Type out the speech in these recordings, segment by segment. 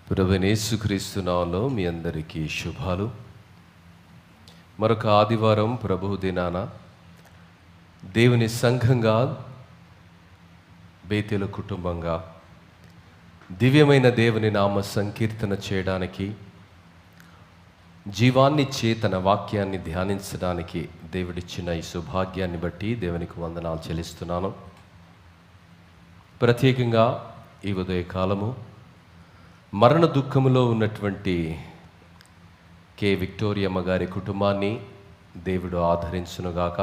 ప్రభువైన యేసుక్రీస్తు నామములో మీ అందరికీ శుభాలు. మరొక ఆదివారం ప్రభు దినాన దేవుని సంఘంగా, బేతేలు కుటుంబంగా దివ్యమైన దేవుని నామ సంకీర్తన చేయడానికి, జీవాన్ని చేతన వాక్యాన్ని ధ్యానించడానికి దేవుడిచ్చిన ఈ సౌభాగ్యాన్ని బట్టి దేవునికి వందనాలు చెల్లిస్తున్నాను. ప్రత్యేకంగా ఈ ఉదయకాలము మరణ దుఃఖములో ఉన్నటువంటి కె విక్టోరియమ్మ గారి కుటుంబాన్ని దేవుడు ఆదరించునుగాక.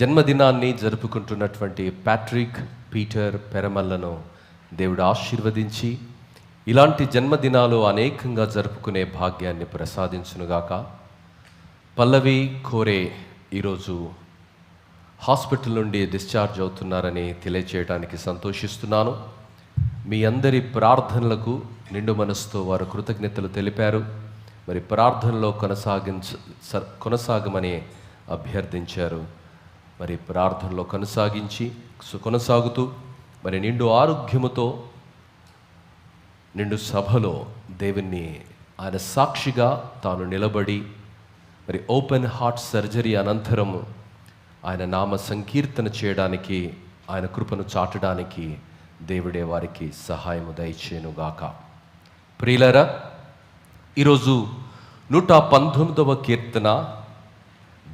జన్మదినాన్ని జరుపుకుంటున్నటువంటి ప్యాట్రిక్ పీటర్ పెరమల్లను దేవుడు ఆశీర్వదించి ఇలాంటి జన్మదినాలు అనేకంగా జరుపుకునే భాగ్యాన్ని ప్రసాదించునుగాక. పల్లవి కోరే ఈరోజు హాస్పిటల్ నుండి డిశ్చార్జ్ అవుతున్నారని తెలియచేయడానికి సంతోషిస్తున్నాను. మీ అందరి ప్రార్థనలకు నిండు మనసుతో వారు కృతజ్ఞతలు తెలిపారు. మరి ప్రార్థనలో కొనసాగమని అభ్యర్థించారు. మరి ప్రార్థనలో కొనసాగుతూ మరి నిండు ఆరోగ్యముతో నిండు సభలో దేవుణ్ణి ఆయన సాక్షిగా తాను నిలబడి మరి ఓపెన్ హార్ట్ సర్జరీ అనంతరం ఆయన నామ సంకీర్తన చేయడానికి, ఆయన కృపను చాటడానికి దేవుడే వారికి సహాయము దయచేయునుగాక. ప్రియులారా, ఈరోజు 119వ కీర్తన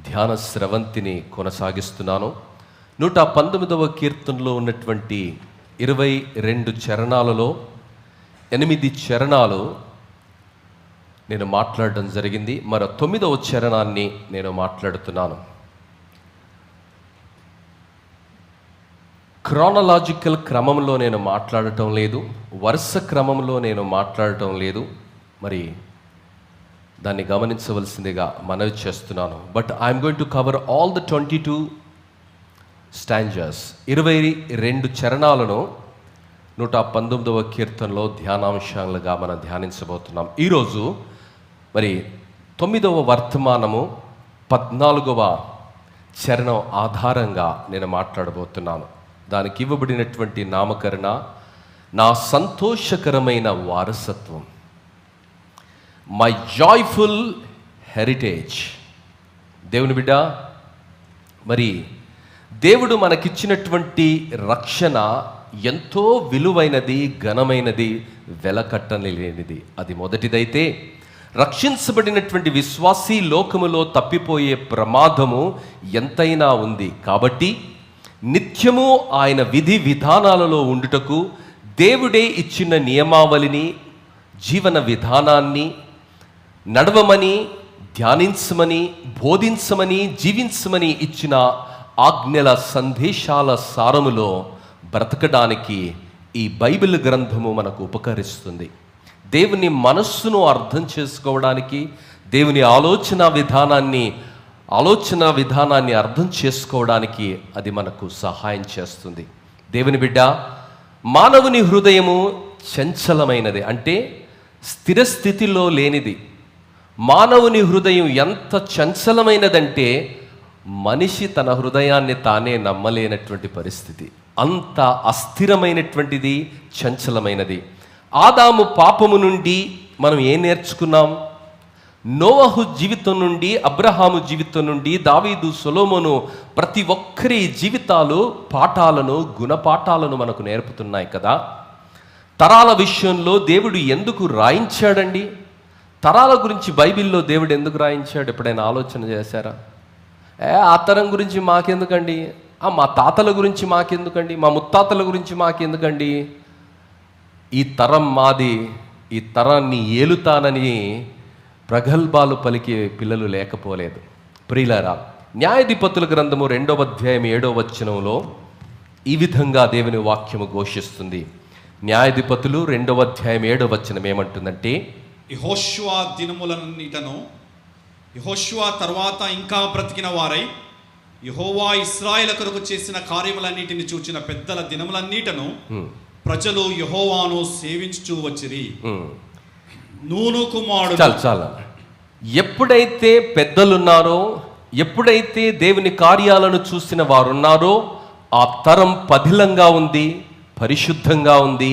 ధ్యాన స్రవంతిని కొనసాగిస్తున్నాను. 119వ కీర్తనలో ఉన్నటువంటి 22 చరణాలలో 8 చరణాలు నేను మాట్లాడడం జరిగింది. మరో 9వ చరణాన్ని నేను మాట్లాడుతున్నాను. క్రానలాజికల్ క్రమంలో నేను మాట్లాడటం లేదు, వరుస క్రమంలో నేను మాట్లాడటం లేదు. మరి దాన్ని గమనించవలసిందిగా మనవి చేస్తున్నాను. But I'm going to cover all the 22 స్టాంజర్స్. 22 చరణాలను 119వ కీర్తనలో ధ్యానాంశాలుగా మనం ధ్యానించబోతున్నాం. ఈరోజు మరి 9వ వర్తమానము 14వ చరణం ఆధారంగా నేను మాట్లాడబోతున్నాను. దానికి ఇవ్వబడినటువంటి నామకరణ నా సంతోషకరమైన వారసత్వం, మై జాయ్ఫుల్ హెరిటేజ్. దేవుని బిడ్డ, మరి దేవుడు మనకిచ్చినటువంటి రక్షణ ఎంతో విలువైనది, ఘనమైనది, వెలకట్టలేనిది. అది మొదటిదైతే, రక్షించబడినటువంటి విశ్వాసీ లోకములో తప్పిపోయే ప్రమాదము ఎంతైనా ఉంది. కాబట్టి నిత్యము ఆయన విధి విధానాలలో ఉండుటకు దేవుడే ఇచ్చిన నియమావళిని, జీవన విధానాన్ని నడవమని, ధ్యానించమని, బోధించమని, జీవించమని ఇచ్చిన ఆజ్ఞల సందేశాల సారములో బ్రతకడానికి ఈ బైబిల్ గ్రంథము మనకు ఉపకరిస్తుంది. దేవుని మనస్సును అర్థం చేసుకోవడానికి, దేవుని ఆలోచన విధానాన్ని అర్థం చేసుకోవడానికి అది మనకు సహాయం చేస్తుంది. దేవుని బిడ్డ, మానవుని హృదయము చంచలమైనది, అంటే స్థిరస్థితిలో లేనిది. మానవుని హృదయం ఎంత చంచలమైనదంటే మనిషి తన హృదయాన్ని తానే నమ్మలేనటువంటి పరిస్థితి. అంత అస్థిరమైనటువంటిది, చంచలమైనది. ఆదాము పాపము నుండి మనం ఏం నేర్చుకున్నాం? నోవహు జీవితం నుండి, అబ్రహాము జీవితం నుండి, దావీదు, సొలొమోను, ప్రతి ఒక్కరి జీవితాలు పాఠాలను, గుణపాఠాలను మనకు నేర్పుతున్నాయి కదా. తరాల విషయంలో దేవుడు ఎందుకు రాయించాడండి? తరాల గురించి బైబిల్లో దేవుడు ఎందుకు రాయించాడు? ఎప్పుడైనా ఆలోచన చేశారా? ఆ తరం గురించి మాకెందుకండి, మా తాతల గురించి మాకెందుకండి, మా ముత్తాతల గురించి మాకెందుకండి, ఈ తరం మాది, ఈ తరాన్ని ఏలుతానని ప్రగల్భాలు పలికే పిల్లలు లేకపోలేదు. ప్రియులారా, న్యాయాధిపతుల గ్రంథము 2వ అధ్యాయం 7వ వచనంలో ఈ విధంగా దేవుని వాక్యము ఘోషిస్తుంది. న్యాయాధిపతులు 2వ అధ్యాయం 7వ వచనం ఏమంటుందంటే, యెహోషువ దినములన్నిటను, యెహోషువ తర్వాత ఇంకా బ్రతికిన వారై యెహోవా ఇశ్రాయేలు కొరకు చేసిన కార్యములన్నిటిని చూచిన పెద్దల దినములన్నిటను ప్రజలు యెహోవాను సేవించుచూ వచ్చిరి. నూను కుమారుడు. చాలా ఎప్పుడైతే పెద్దలున్నారో, ఎప్పుడైతే దేవుని కార్యాలను చూసిన వారున్నారో, ఆ తరం పదిలంగా ఉంది, పరిశుద్ధంగా ఉంది,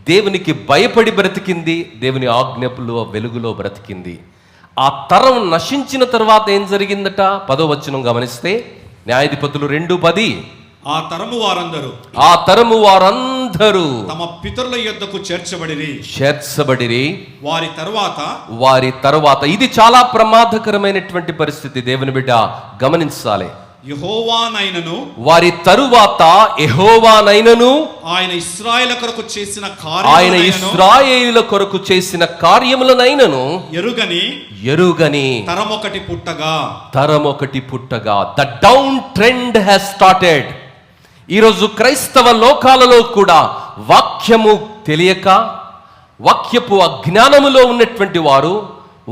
దేవునికి భయపడి బ్రతికింది, దేవుని ఆజ్ఞలో వెలుగులో బ్రతికింది. ఆ తరం నశించిన తర్వాత ఏం జరిగిందట? 10వ వచనం గమనిస్తే, న్యాయాధిపతులు 2:10, ఆ తరము వారందరూ తమ పితరుల యొద్దకు చేర్చబడిరి. వారి తరువాత ఇది చాలా ప్రమాదకరమైనటువంటి పరిస్థితి. దేవుని బిడ్డ గమనించాలి. యెహోవానైనను వారి తరువాత యెహోవానైనను ఆయన ఇశ్రాయేలు కొరకు చేసిన కార్యములనైనను ఎరుగని తరమొకటి పుట్టగా the down trend has started. ఈరోజు క్రైస్తవ లోకాలలో కూడా వాక్యము తెలియక, వాక్యపు అజ్ఞానములో ఉన్నటువంటి వారు,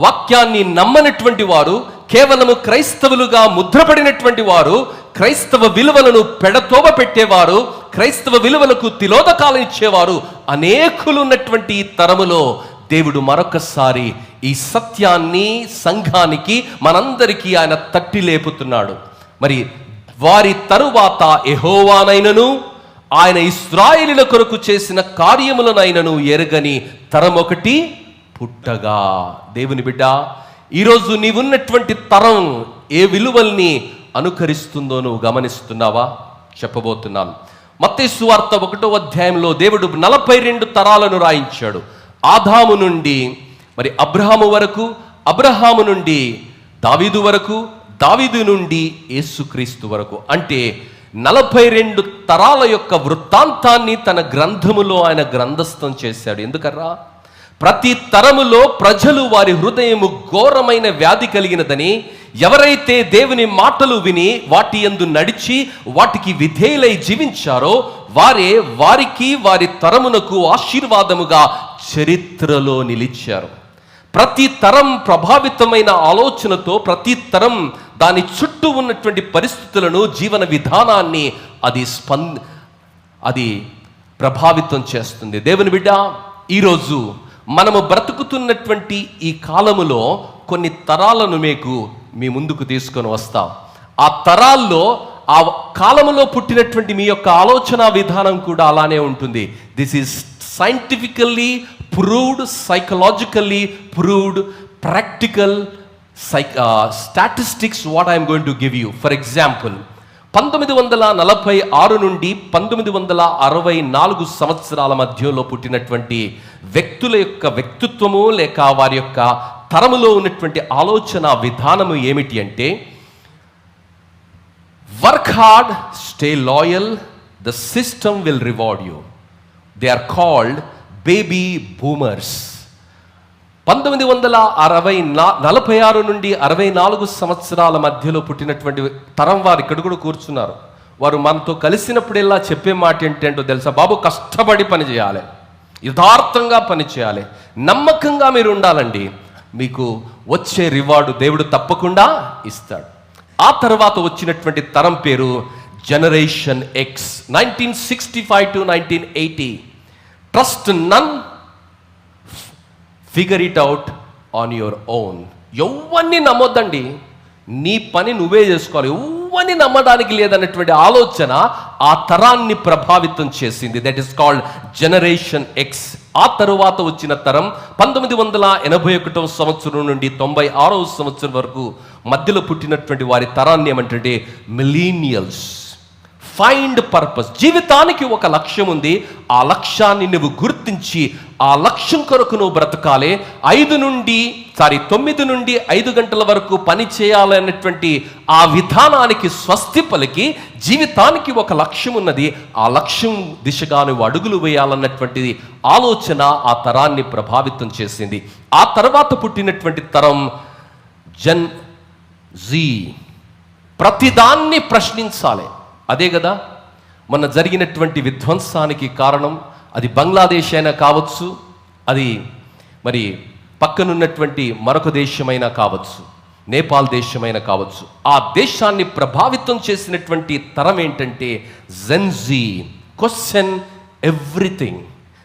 వాక్యాన్ని నమ్మనటువంటి వారు, కేవలము క్రైస్తవులుగా ముద్రపడినటువంటి వారు, క్రైస్తవ విలువలను పెడతోవ పెట్టేవారు, క్రైస్తవ విలువలకు తిలోదకాలు ఇచ్చేవారు అనేకులు ఉన్నటువంటి ఈ తరములో దేవుడు మరొకసారి ఈ సత్యాన్ని సంఘానికి, మనందరికీ ఆయన తట్టి లేపుతున్నాడు. మరి వారి తరువాత యెహోవానైనను ఆయన ఇశ్రాయేలీయుల కొరకు చేసిన కార్యములనైనను ఎరగని తరమొకటి పుట్టగా. దేవుని బిడ్డ, ఈరోజు నీవున్నటువంటి తరం ఏ విలువల్ని అనుకరిస్తుందో నువ్వు గమనిస్తున్నావా? చెప్పబోతున్నాను. మత్తయి సువార్త 1వ అధ్యాయంలో దేవుడు 42 తరాలను రాయించాడు. ఆదాము నుండి మరి అబ్రహాము వరకు, అబ్రహాము నుండి దావీదు వరకు, దావీదు నుండి యేసుక్రీస్తు వరకు. అంటే 42 తరాల యొక్క వృత్తాంతాన్ని తన గ్రంథములో ఆయన గ్రంథస్థం చేశాడు. ఎందుకర్రా? ప్రతి తరములో ప్రజలు వారి హృదయము ఘోరమైన వ్యాధి కలిగినదని, ఎవరైతే దేవుని మాటలు విని వాటి యందు నడిచి వాటికి విధేయులై జీవించారో వారికి వారి తరమునకు ఆశీర్వాదముగా చరిత్రలో నిలిచారు. ప్రతి తరం ప్రభావితమైన ఆలోచనతో, ప్రతి తరం దాని చుట్టూ ఉన్నటువంటి పరిస్థితులను, జీవన విధానాన్ని అది ప్రభావితం చేస్తుంది. దేవుని బిడ్డ, ఈరోజు మనము బ్రతుకుతున్నటువంటి ఈ కాలములో కొన్ని తరాలను మీ ముందుకు తీసుకొని వస్తాం. ఆ తరాల్లో, ఆ కాలములో పుట్టినటువంటి మీ యొక్క ఆలోచన విధానం కూడా అలానే ఉంటుంది. This is scientifically proved, psychologically proved, practical statistics what I'm going to give you. For example, 1946 నుండి 1964 సంవత్సరాల మధ్యలో పుట్టినటువంటి వ్యక్తుల యొక్క వ్యక్తిత్వము లేక వారి యొక్క తరములో ఉన్నటువంటి ఆలోచన విధానము ఏమిటి అంటే, work hard, stay loyal, the system will reward you. They are called baby boomers. 1946 నుండి 64 సంవత్సరాల మధ్యలో పుట్టినటువంటి తరం వారు ఇక్కడ కూడా కూర్చున్నారు. వారు మనతో కలిసినప్పుడెల్లా చెప్పే మాట ఏంటంటో తెలుసా? బాబు, కష్టపడి పని చేయాలి, యథార్థంగా పని చేయాలి, నమ్మకంగా మీరు ఉండాలండి, మీకు వచ్చే రివార్డు దేవుడు తప్పకుండా ఇస్తాడు. ఆ తర్వాత వచ్చినటువంటి తరం పేరు generation X. 1965 to 1980. Trust none, figure it out on your own. ఎవ్వరిని నమ్మొద్దండి, నీ పని నువ్వే చేసుకోవాలి, ఎవ్వరిని నమ్మడానికి లేదన్నటువంటి ఆలోచన ఆ తరాన్ని ప్రభావితం చేసింది. That is called generation X. ఆ తరువాత వచ్చిన తరం 1981 సంవత్సరం నుండి 96వ సంవత్సరం వరకు మధ్యలో పుట్టినటువంటి వారి తరాన్ని ఏమంటే మిలీనియల్స్. Find purpose. జీవితానికి ఒక లక్ష్యం ఉంది, ఆ లక్ష్యాన్ని నువ్వు గుర్తించి ఆ లక్ష్యం కొరకు నువ్వు బ్రతకాలి. 9 నుండి 5 గంటల వరకు పని చేయాలన్నటువంటి ఆ విధానానికి స్వస్తి పలికి, జీవితానికి ఒక లక్ష్యం ఉన్నది, ఆ లక్ష్యం దిశగా నువ్వు అడుగులు వేయాలన్నటువంటి ఆలోచన ఆ తరాన్ని ప్రభావితం చేసింది. ఆ తర్వాత పుట్టినటువంటి తరం జన్ జీ. ప్రతిదాన్ని ప్రశ్నించాలి. అదే కదా మొన్న జరిగినటువంటి విధ్వంసానికి కారణం. అది బంగ్లాదేశ్ అయినా కావచ్చు, అది మరి పక్కనున్నటువంటి మరొక దేశమైనా కావచ్చు, నేపాల్ దేశమైనా కావచ్చు. ఆ దేశాన్ని ప్రభావితం చేసినటువంటి తరం ఏంటంటే జెన్జీ. Question everything.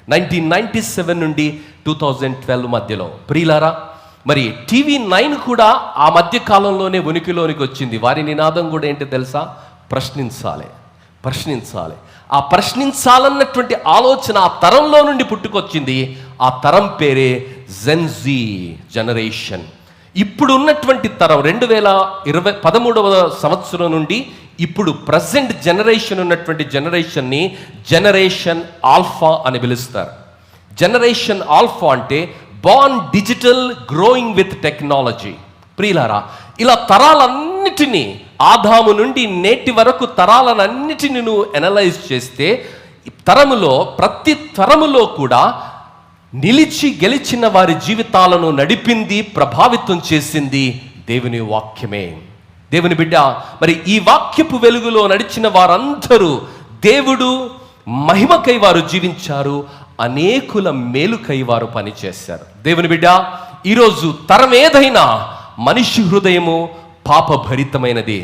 1997 నుండి 2012 మధ్యలో. ప్రియులారా, మరి టీవీ 9 కూడా ఆ మధ్య కాలంలోనే ఉనికిలోనికి వచ్చింది. వారి నినాదం కూడా ఏంటి తెలుసా? ప్రశ్నించాలి. ఆ ప్రశ్నించాలన్నటువంటి ఆలోచన ఆ తరంలో నుండి పుట్టుకొచ్చింది. ఆ తరం పేరే జెన్జీ జనరేషన్. ఇప్పుడు ఉన్నటువంటి తరం 2013వ సంవత్సరం నుండి ఇప్పుడు ప్రజెంట్ జనరేషన్ ఉన్నటువంటి జనరేషన్ని జనరేషన్ ఆల్ఫా అని పిలుస్తారు. జనరేషన్ ఆల్ఫా అంటే born digital, growing with technology. ప్రియులారా, ఇలా తరాలన్నిటినీ ఆదాము నుండి నేటి వరకు తరాలన్నిటిని నువ్వు అనలైజ్ చేస్తే తరములో ప్రతి తరములో కూడా నిలిచి గెలిచిన వారి జీవితాలను నడిపింది, ప్రభావితం చేసింది దేవుని వాక్యమే. దేవుని బిడ్డ, మరి ఈ వాక్యపు వెలుగులో నడిచిన వారందరూ దేవుడు మహిమకై వారు జీవించారు, అనేకుల మేలుకై వారు పనిచేశారు. దేవుని బిడ్డ, ఈరోజు తరం ఏదైనా మనిషి హృదయము పాపభరితమైనది,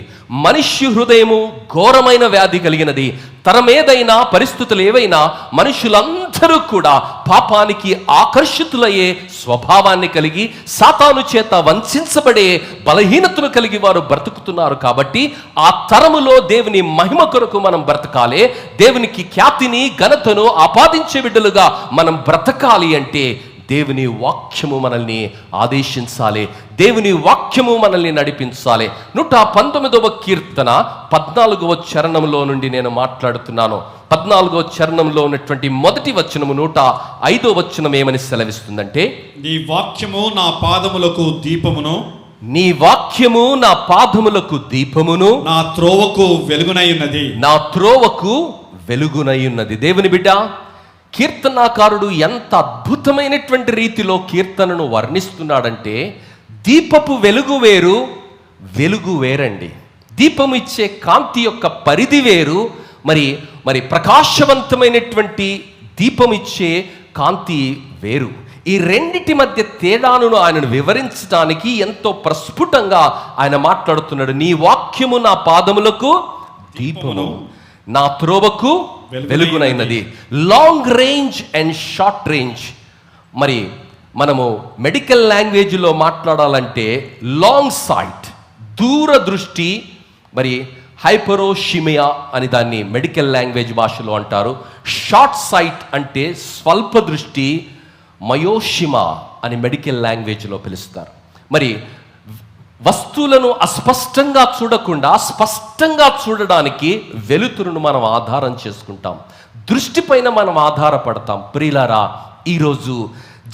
మనిషి హృదయము ఘోరమైన వ్యాధి కలిగినది. తరం ఏదైనా, పరిస్థితులు ఏవైనా, మనుషులందరూ కూడా పాపానికి ఆకర్షితులయ్యే స్వభావాన్ని కలిగి సాతాను చేత వంచబడే బలహీనతను కలిగి వారు బ్రతుకుతున్నారు. కాబట్టి ఆ తరములో దేవుని మహిమ కొరకు మనం బ్రతకాలి. దేవునికి ఖ్యాతిని, ఘనతను ఆపాదించే బిడ్డలుగా మనం బ్రతకాలి అంటే దేవుని వాక్యము మనల్ని ఆదేశించాలి, దేవుని వాక్యము మనల్ని నడిపించాలి. 119వ కీర్తన 14వ చరణంలో నుండి నేను మాట్లాడుతున్నాను. 14వ చరణంలో ఉన్నటువంటి మొదటి వచనము 105వ వచనం ఏమని సెలవిస్తుందంటే, నీ వాక్యము నా పాదములకు దీపమును, నీ వాక్యము నా పాదములకు దీపమును, నా త్రోవకు వెలుగునై ఉన్నది, నా త్రోవకు వెలుగునై ఉన్నది. దేవుని బిడ్డ, కీర్తనాకారుడు ఎంత అద్భుతమైనటువంటి రీతిలో కీర్తనను వర్ణిస్తున్నాడంటే, దీపపు వెలుగు వేరు, వెలుగు వేరండి. దీపము ఇచ్చే కాంతి యొక్క పరిధి వేరు, మరి ప్రకాశవంతమైనటువంటి దీపం ఇచ్చే కాంతి వేరు. ఈ రెండిటి మధ్య తేడాను ఆయనను వివరించడానికి ఎంతో ప్రస్ఫుటంగా ఆయన మాట్లాడుతున్నాడు. నీ వాక్యము నా పాదములకు దీపము, నా త్రోవకు వెలుగునైనది. Long range and short range. మరి మనము మెడికల్ లాంగ్వేజ్లో మాట్లాడాలంటే లాంగ్ సైట్, దూరదృష్టి, మరి హైపరోషిమియా అని దాన్ని మెడికల్ లాంగ్వేజ్ భాషలో అంటారు. షార్ట్ సైట్ అంటే స్వల్ప దృష్టి, మయోషిమా అని మెడికల్ లాంగ్వేజ్లో పిలుస్తారు. మరి వస్తువులను అస్పష్టంగా చూడకుండా స్పష్టంగా చూడడానికి వెలుతురును మనం ఆధారం చేసుకుంటాం, దృష్టిపైన మనం ఆధారపడతాం. ప్రియులారా, ఈరోజు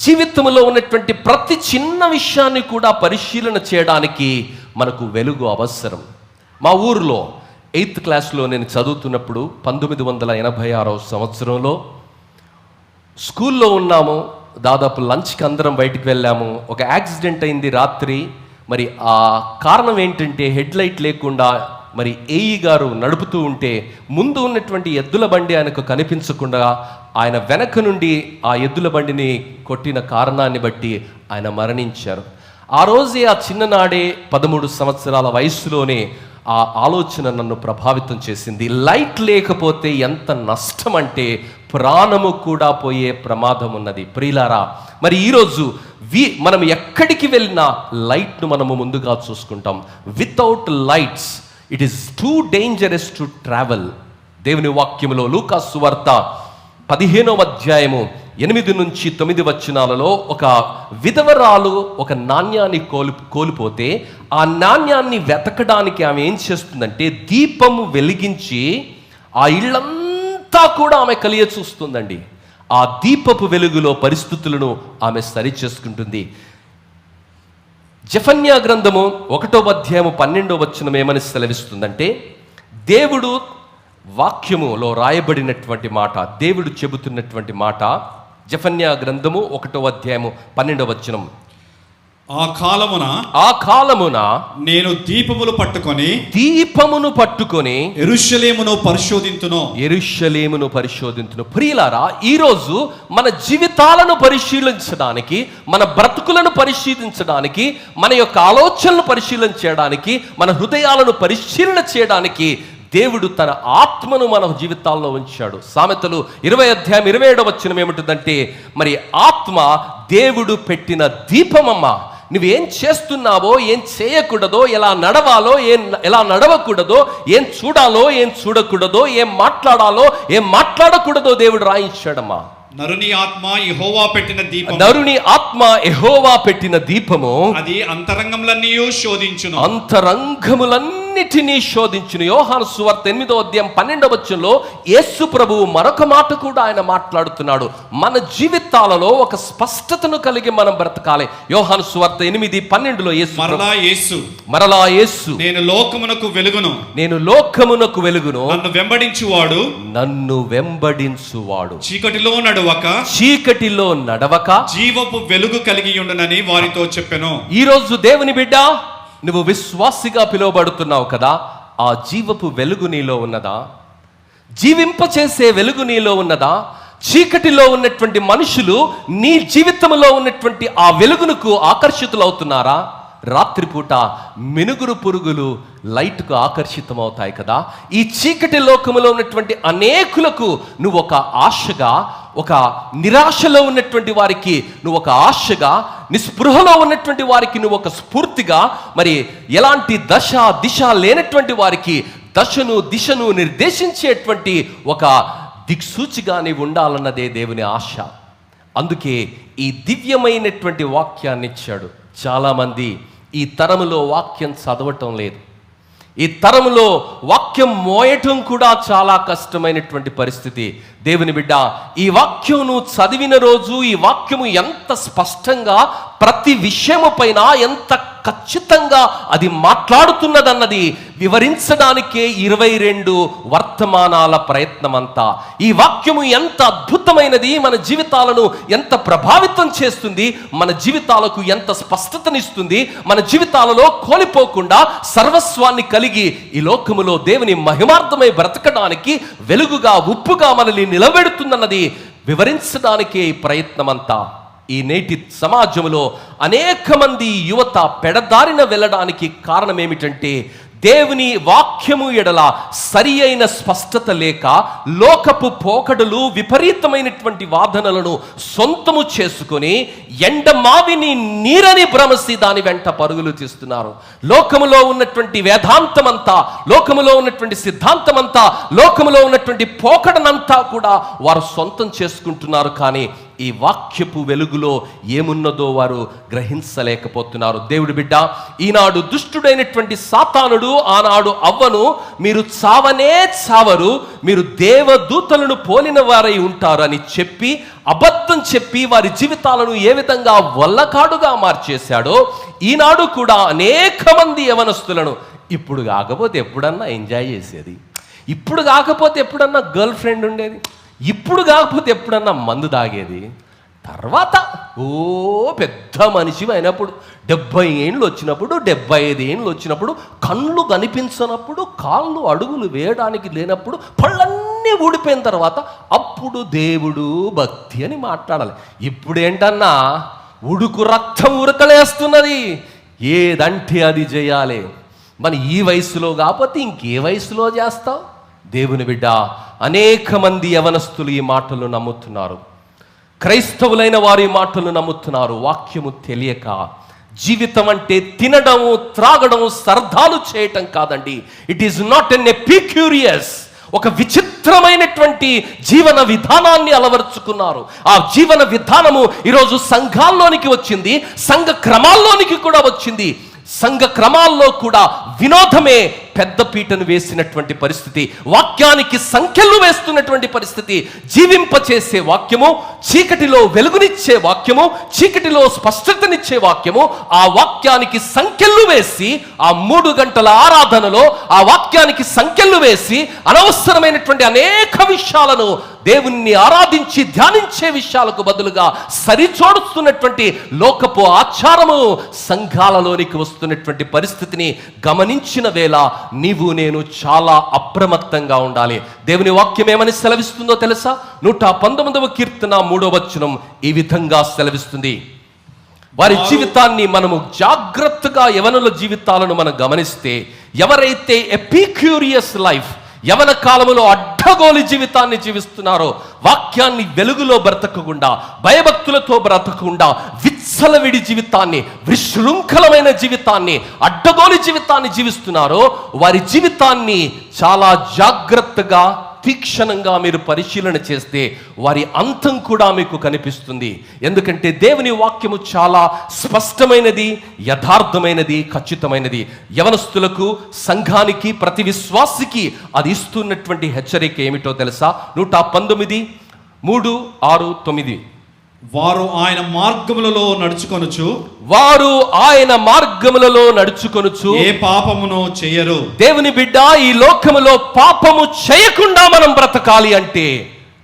జీవితంలో ఉన్నటువంటి ప్రతి చిన్న విషయాన్ని కూడా పరిశీలన చేయడానికి మనకు వెలుగు అవసరం. మా ఊరిలో 8th క్లాస్లో నేను చదువుతున్నప్పుడు 1986వ సంవత్సరంలో స్కూల్లో ఉన్నాము. దాదాపు లంచ్కి అందరం బయటికి వెళ్ళాము. ఒక యాక్సిడెంట్ అయింది రాత్రి. మరి ఆ కారణం ఏంటంటే హెడ్ లైట్ లేకుండా మరి ఏఈ గారు నడుపుతూ ఉంటే ముందు ఉన్నటువంటి ఎద్దుల బండి ఆయనకు కనిపించకుండా ఆయన వెనక నుండి ఆ ఎద్దుల బండిని కొట్టిన కారణాన్ని బట్టి ఆయన మరణించారు. ఆ రోజే, ఆ చిన్ననాడే 13 సంవత్సరాల వయసులోనే ఆ ఆలోచన నన్ను ప్రభావితం చేసింది. లైట్ లేకపోతే ఎంత నష్టం అంటే ప్రాణము కూడా పోయే ప్రమాదం ఉన్నది. ప్రియులారా, మరి ఈరోజు మనం ఎక్కడికి వెళ్ళినా లైట్ను మనము ముందుగా చూసుకుంటాం. Without lights it is too dangerous to travel. దేవుని వాక్యములో లూకా సువార్త 15వ అధ్యాయము 8 నుంచి 9 వచనాలలో ఒక విధవరాలు ఒక నాణ్యాన్ని కోల్పోతే ఆ నాణ్యాన్ని వెతకడానికి ఆమె ఏం చేస్తుందంటే దీపము వెలిగించి ఆ ఇళ్ళంతా కూడా ఆమె కలియ చూస్తుందండి. ఆ దీపపు వెలుగులో పరిస్థితులను ఆమె సరి చేసుకుంటుంది. జెఫన్యా గ్రంథము 1వ అధ్యాయము 12వ వచనం ఏమని సెలవిస్తుందంటే, దేవుడు వాక్యములో రాయబడినటువంటి మాట, దేవుడు చెబుతున్నటువంటి మాట, జెఫన్యా గ్రంథము 1వ అధ్యాయము 12వ వచనం, ఆ కాలమున నేను దీపమును పట్టుకొని యెరూషలేమును పరిశోధింతును. ప్రియులారా, ఈరోజు మన జీవితాలను పరిశీలించడానికి, మన బ్రతుకులను పరిశీలించడానికి, మన యొక్క ఆలోచనలను పరిశీలన చేయడానికి, మన హృదయాలను పరిశీలన చేయడానికి దేవుడు తన ఆత్మను మన జీవితాల్లో ఉంచాడు. సామెతలు 20వ అధ్యాయం 27వ వచనం ఏమంటుందంటే, మరి ఆత్మ దేవుడు పెట్టిన దీపమమ్మ, నువ్వేం చేస్తున్నావో, ఏం చేయకూడదో, ఎలా నడవాలో, ఎలా నడవకూడదో, ఏం చూడాలో, ఏం చూడకూడదో, ఏం మాట్లాడాలో, ఏం మాట్లాడకూడదో దేవుడు రాయించాడమ్మా. నరుని ఆత్మ యెహోవా పెట్టిన దీపం, నరుని ఆత్మ యెహోవా పెట్టిన దీపము, అది అంతరంగములన్నీ శోధించును, అంతరంగములన్నిటినీ శోధించును. యోహాను సువార్త 8వ అధ్యాయం 12వ వచనంలో యేసు ప్రభువు మరొక మాట కూడా ఆయన మాట్లాడుతున్నాడు. మన జీవితాలలో ఒక స్పష్టతను కలిగి మనం బ్రతకాలి. యోహాను సువార్త 8:12లో మరలా యేసు నేను లోకమునకు వెలుగును, నేను లోకమునకు వెలుగును, నన్ను వెంబడించువాడు చీకటిలో నడవక జీవపు వెలుగు కలిగి ఉండునని వారితో చెప్పెను. ఈ రోజు దేవుని బిడ్డ, నువ్వు విశ్వాసిగా పిలువబడుతున్నావు కదా, ఆ జీవపు వెలుగు నీలో ఉన్నదా? జీవింపచేసే వెలుగు నీలో ఉన్నదా? చీకటిలో ఉన్నటువంటి మనుషులు నీ జీవితంలో ఉన్నటువంటి ఆ వెలుగునకు ఆకర్షితులవుతున్నారా? రాత్రిపూట మినుగురు పురుగులు లైట్కు ఆకర్షితమవుతాయి కదా. ఈ చీకటి లోకములో ఉన్నటువంటి అనేకులకు నువ్వు ఒక ఆశగా, ఒక నిరాశలో ఉన్నటువంటి వారికి నువ్వు ఒక ఆశగా, నిస్పృహలో ఉన్నటువంటి వారికి నువ్వు ఒక స్ఫూర్తిగా, మరి ఎలాంటి దశ దిశ లేనటువంటి వారికి దశను దిశను నిర్దేశించేటువంటి ఒక దిక్సూచిగా నీవు ఉండాలన్నదే దేవుని ఆశ. అందుకే ఈ దివ్యమైనటువంటి వాక్యాన్ని ఇచ్చాడు. చాలామంది ఈ తరములో వాక్యం చదవటం లేదు. ఈ తరములో వాక్యం మోయటం కూడా చాలా కష్టమైనటువంటి పరిస్థితి. దేవుని బిడ్డ, ఈ వాక్యం నువ్వు చదివిన రోజు ఈ వాక్యము ఎంత స్పష్టంగా ప్రతి విషయము పైన ఎంత ఖచ్చితంగా అది మాట్లాడుతున్నదన్నది వివరించడానికే 22 వర్తమానాల ప్రయత్నమంతా. ఈ వాక్యము ఎంత అద్భుతమైనది, మన జీవితాలను ఎంత ప్రభావితం చేస్తుంది, మన జీవితాలకు ఎంత స్పష్టతనిస్తుంది, మన జీవితాలలో కోల్పోకుండా సర్వస్వాన్ని కలిగి ఈ లోకములో దేవుని మహిమార్థమై బ్రతకడానికి వెలుగుగా, ఉప్పుగా మనల్ని నిలబెడుతుందన్నది వివరించడానికే ఈ ప్రయత్నమంతా. ఈ నేటి సమాజంలో అనేక మంది యువత పెడదారిన వెళ్ళడానికి కారణం ఏమిటంటే, దేవుని వాక్యము ఎడల సరి అయిన స్పష్టత లేక లోకపు పోకడలు, విపరీతమైనటువంటి వాదనలను సొంతము చేసుకొని ఎండమావిని నీరని భ్రమసి దాని వెంట పరుగులు తీస్తున్నారు. లోకములో ఉన్నటువంటి వేదాంతమంతా, లోకములో ఉన్నటువంటి సిద్ధాంతమంతా, లోకములో ఉన్నటువంటి పోకడనంతా కూడా వారు సొంతం చేసుకుంటున్నారు. కానీ ఈ వాక్యపు వెలుగులో ఏమున్నదో వారు గ్రహించలేకపోతున్నారు. దేవుడి బిడ్డ, ఈనాడు దుష్టుడైనటువంటి సాతానుడు ఆనాడు అవ్వను, మీరు చావనే చావరు, మీరు దేవదూతలను పోలిన వారై ఉంటారు అని చెప్పి, అబద్ధం చెప్పి వారి జీవితాలను ఏ విధంగా వల్లకాడుగా మార్చేశాడో, ఈనాడు కూడా అనేక మంది యవనస్తులను ఇప్పుడు కాకపోతే ఎప్పుడన్నా ఎంజాయ్ చేసేది, ఇప్పుడు కాకపోతే ఎప్పుడన్నా గర్ల్ ఫ్రెండ్ ఉండేది, ఇప్పుడు కాకపోతే ఎప్పుడన్నా మందు తాగేది, తర్వాత పెద్ద మనిషి అయినప్పుడు 70 ఏళ్ళు వచ్చినప్పుడు, 75 ఏళ్ళు వచ్చినప్పుడు, కళ్ళు కనిపించనప్పుడు, కాళ్ళు అడుగులు వేయడానికి లేనప్పుడు, పళ్ళన్నీ ఊడిపోయిన తర్వాత అప్పుడు దేవుడు భక్తి అని మాట్లాడాలి. ఇప్పుడేంటన్నా ఉడుకు రక్తం ఉరకలేస్తున్నది, ఏదంటే అది చేయాలి. మరి ఈ వయసులో కాకపోతే ఇంకే వయసులో చేస్తావు? దేవుని బిడ్డ, అనేక మంది యవనస్తులు ఈ మాటలు నమ్ముతున్నారు. క్రైస్తవులైన వారు ఈ మాటలు నమ్ముతున్నారు. వాక్యము తెలియక. జీవితం అంటే తినడము, త్రాగడము, సరదాలు చేయటం కాదండి. ఇట్ ఈస్ నాట్ ఎన్ ఎపిక్యూరియస్, ఒక విచిత్రమైనటువంటి జీవన విధానాన్ని అలవరుచుకున్నారు. ఆ జీవన విధానము ఈరోజు సంఘాల్లోనికి వచ్చింది, సంఘ క్రమాల్లోనికి కూడా వచ్చింది. సంఘ క్రమాల్లో కూడా వినోదమే పెద్ద పీటను వేసినటువంటి పరిస్థితి, వాక్యానికి సంఖ్యలు వేస్తున్నటువంటి పరిస్థితి. జీవింపచేసే వాక్యము, చీకటిలో వెలుగునిచ్చే వాక్యము, చీకటిలో స్పష్టతనిచ్చే వాక్యము, ఆ వాక్యానికి సంఖ్యలు వేసి ఆ 3 గంటల ఆరాధనలో ఆ వాక్యానికి సంఖ్యలు వేసి అనవసరమైనటువంటి అనేక విషయాలను, దేవుణ్ణి ఆరాధించి ధ్యానించే విషయాలకు బదులుగా సరిచోడుస్తున్నటువంటి లోకపు ఆచారము సంఘాలలోనికి వస్తున్నటువంటి పరిస్థితిని గమనించిన వేళ నీవు నేను చాలా అప్రమత్తంగా ఉండాలి. దేవుని వాక్యం ఏమని సెలవిస్తుందో తెలుసా? 119వ కీర్తన 3వ వచనం ఈ విధంగా సెలవిస్తుంది. వారి జీవితాన్ని మనము జాగ్రత్తగా, యవనుల జీవితాలను మనం గమనిస్తే, ఎవరైతే ఎపిక్యూరియస్ లైఫ్, యవన కాలములో అడ్డగోలి జీవితాన్ని జీవిస్తున్నారో, వాక్యాన్ని వెలుగులో బ్రతకకుండా, భయభక్తులతో బ్రతకకుండా, విచ్చలవిడి జీవితాన్ని, విశృంఖలమైన జీవితాన్ని, అడ్డగోలు జీవితాన్ని జీవిస్తున్నారో వారి జీవితాన్ని చాలా జాగ్రత్తగా, తీక్షణంగా మీరు పరిశీలన చేస్తే వారి అంతం కూడా మీకు కనిపిస్తుంది. ఎందుకంటే దేవుని వాక్యము చాలా స్పష్టమైనది, యథార్థమైనది, ఖచ్చితమైనది. యవనస్తులకు, సంఘానికి, ప్రతి విశ్వాసికి అది ఇస్తున్నటువంటి హెచ్చరిక ఏమిటో తెలుసా? 119:3, 6, 9. వారు ఆయన మార్గములలో నడుచుకొనుచు ఏ పాపమును చెయ్యరు. దేవుని బిడ్డ, ఈ లోకములో పాపము చేయకుండా మనం బ్రతకాలి అంటే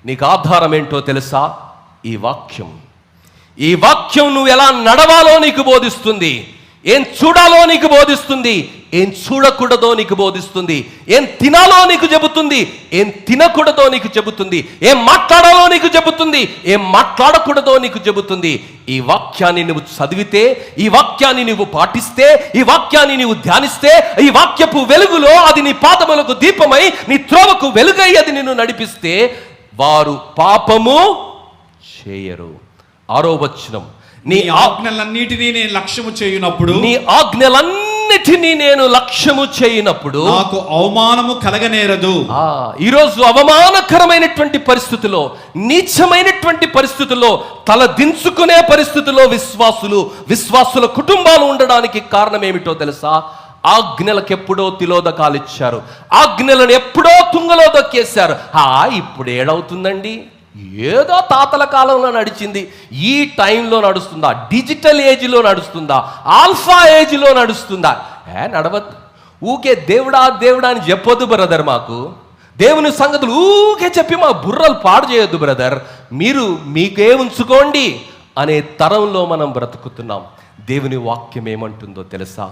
నీకు ఆధారం ఏంటో తెలుసా? ఈ వాక్యం. ఈ వాక్యం నువ్వు ఎలా నడవాలో నీకు బోధిస్తుంది, ఏం చూడాలో నీకు బోధిస్తుంది, ఏం చూడకూడదో నీకు బోధిస్తుంది, ఏం తినాలో నీకు చెబుతుంది, ఏం తినకూడదో నీకు చెబుతుంది, ఏం మాట్లాడాలో నీకు చెబుతుంది, ఏం మాట్లాడకూడదో నీకు చెబుతుంది. ఈ వాక్యాన్ని నువ్వు చదివితే, ఈ వాక్యాన్ని నువ్వు పాటిస్తే, ఈ వాక్యాన్ని నువ్వు ధ్యానిస్తే, ఈ వాక్యపు వెలుగులో అది నీ పాదములకు దీపమై, నీ త్రోవకు వెలుగై అది నిన్ను నడిపిస్తే వారు పాపము చేయరు. 6వ వచనం, నీ ఆజ్ఞలన్నిటినీ నేను లక్ష్యము చేయునప్పుడు, నీ ఆజ్ఞలన్నిటినీ నేను లక్ష్యము చేయనప్పుడు నాకు అవమానము కలగనేరదు. ఈరోజు అవమానకరమైనటువంటి పరిస్థితుల్లో, నీచమైనటువంటి పరిస్థితుల్లో, తల దించుకునే పరిస్థితుల్లో విశ్వాసుల కుటుంబాలు ఉండడానికి కారణం ఏమిటో తెలుసా? ఆజ్ఞలకు ఎప్పుడో తిలోదకాలు ఇచ్చారు, ఆజ్ఞలను ఎప్పుడో తుంగలో దొక్కేశారు. ఇప్పుడు ఏడవుతుందండి, ఏదో తాతల కాలంలో నడిచింది, ఈ టైంలో నడుస్తుందా? డిజిటల్ ఏజ్లో నడుస్తుందా? ఆల్ఫా ఏజ్లో నడుస్తుందా? నడవద్దు. ఊకే దేవుడా దేవుడా అని చెప్పొద్దు బ్రదర్. మాకు దేవుని సంగతులు ఊకే చెప్పి మా బుర్రలు పాడు చేయొద్దు బ్రదర్. మీరు మీకే ఉంచుకోండి అనే తరంలో మనం బ్రతుకుతున్నాం. దేవుని వాక్యం ఏమంటుందో తెలుసా?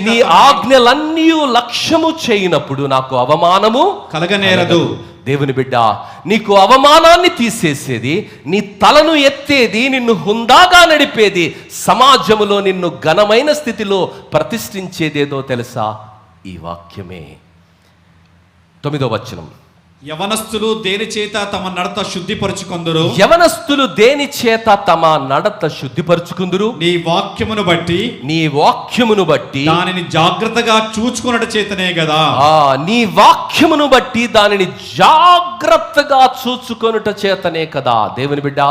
నీ ఆజ్ఞలన్నీ లక్ష్యము చేయనప్పుడు నాకు అవమానము కలగనేరదు. దేవుని బిడ్డ, నీకు అవమానాన్ని తీసేసేది, నీ తలను ఎత్తేది, నిన్ను హుందాగా నడిపేది, సమాజములో నిన్ను ఘనమైన స్థితిలో ప్రతిష్ఠించేదేదో తెలుసా? ఈ వాక్యమే. 9వ వచనం, యవనస్తులు దేని చేత తమ నడత శుద్ధిపరచుకొందురు. యవనస్తులు దేని చేత తమ నడత శుద్ధిపరచుకుందురు? నీ వాక్యమును బట్టి దానిని జాగ్రత్తగా చూచుకొనుట చేతనే కదా. నీ వాక్యమును బట్టి దానిని జాగ్రత్తగా చూచుకొనుట చేతనే కదా. దేవుని బిడ్డ,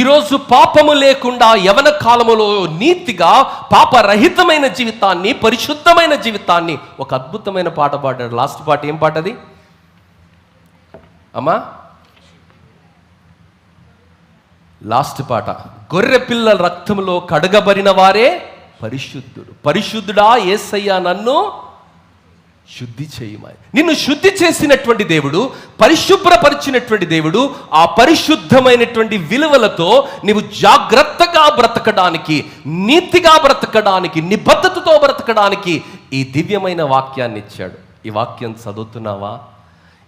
ఈరోజు పాపము లేకుండా యవన కాలములో నీతిగా పాపరహితమైన జీవితాన్ని, పరిశుద్ధమైన జీవితాన్ని, ఒక అద్భుతమైన పాట పాడాడు. లాస్ట్ పాట ఏం పాట అది అమ్మా? లాస్ట్ పాట, గొర్రె పిల్లల రక్తంలో కడగబడిన వారే పరిశుద్ధుడు. పరిశుద్ధుడా యేసయ్యా నన్ను శుద్ధి చేయమని. నిన్ను శుద్ధి చేసినటువంటి దేవుడు, పరిశుభ్రపరిచినటువంటి దేవుడు, ఆ పరిశుద్ధమైనటువంటి విలువలతో నీవు జాగ్రత్తగా బ్రతకడానికి, నీతిగా బ్రతకడానికి, నిబద్ధతతో బ్రతకడానికి ఈ దివ్యమైన వాక్యాన్ని ఇచ్చాడు. ఈ వాక్యం చదువుతున్నావా?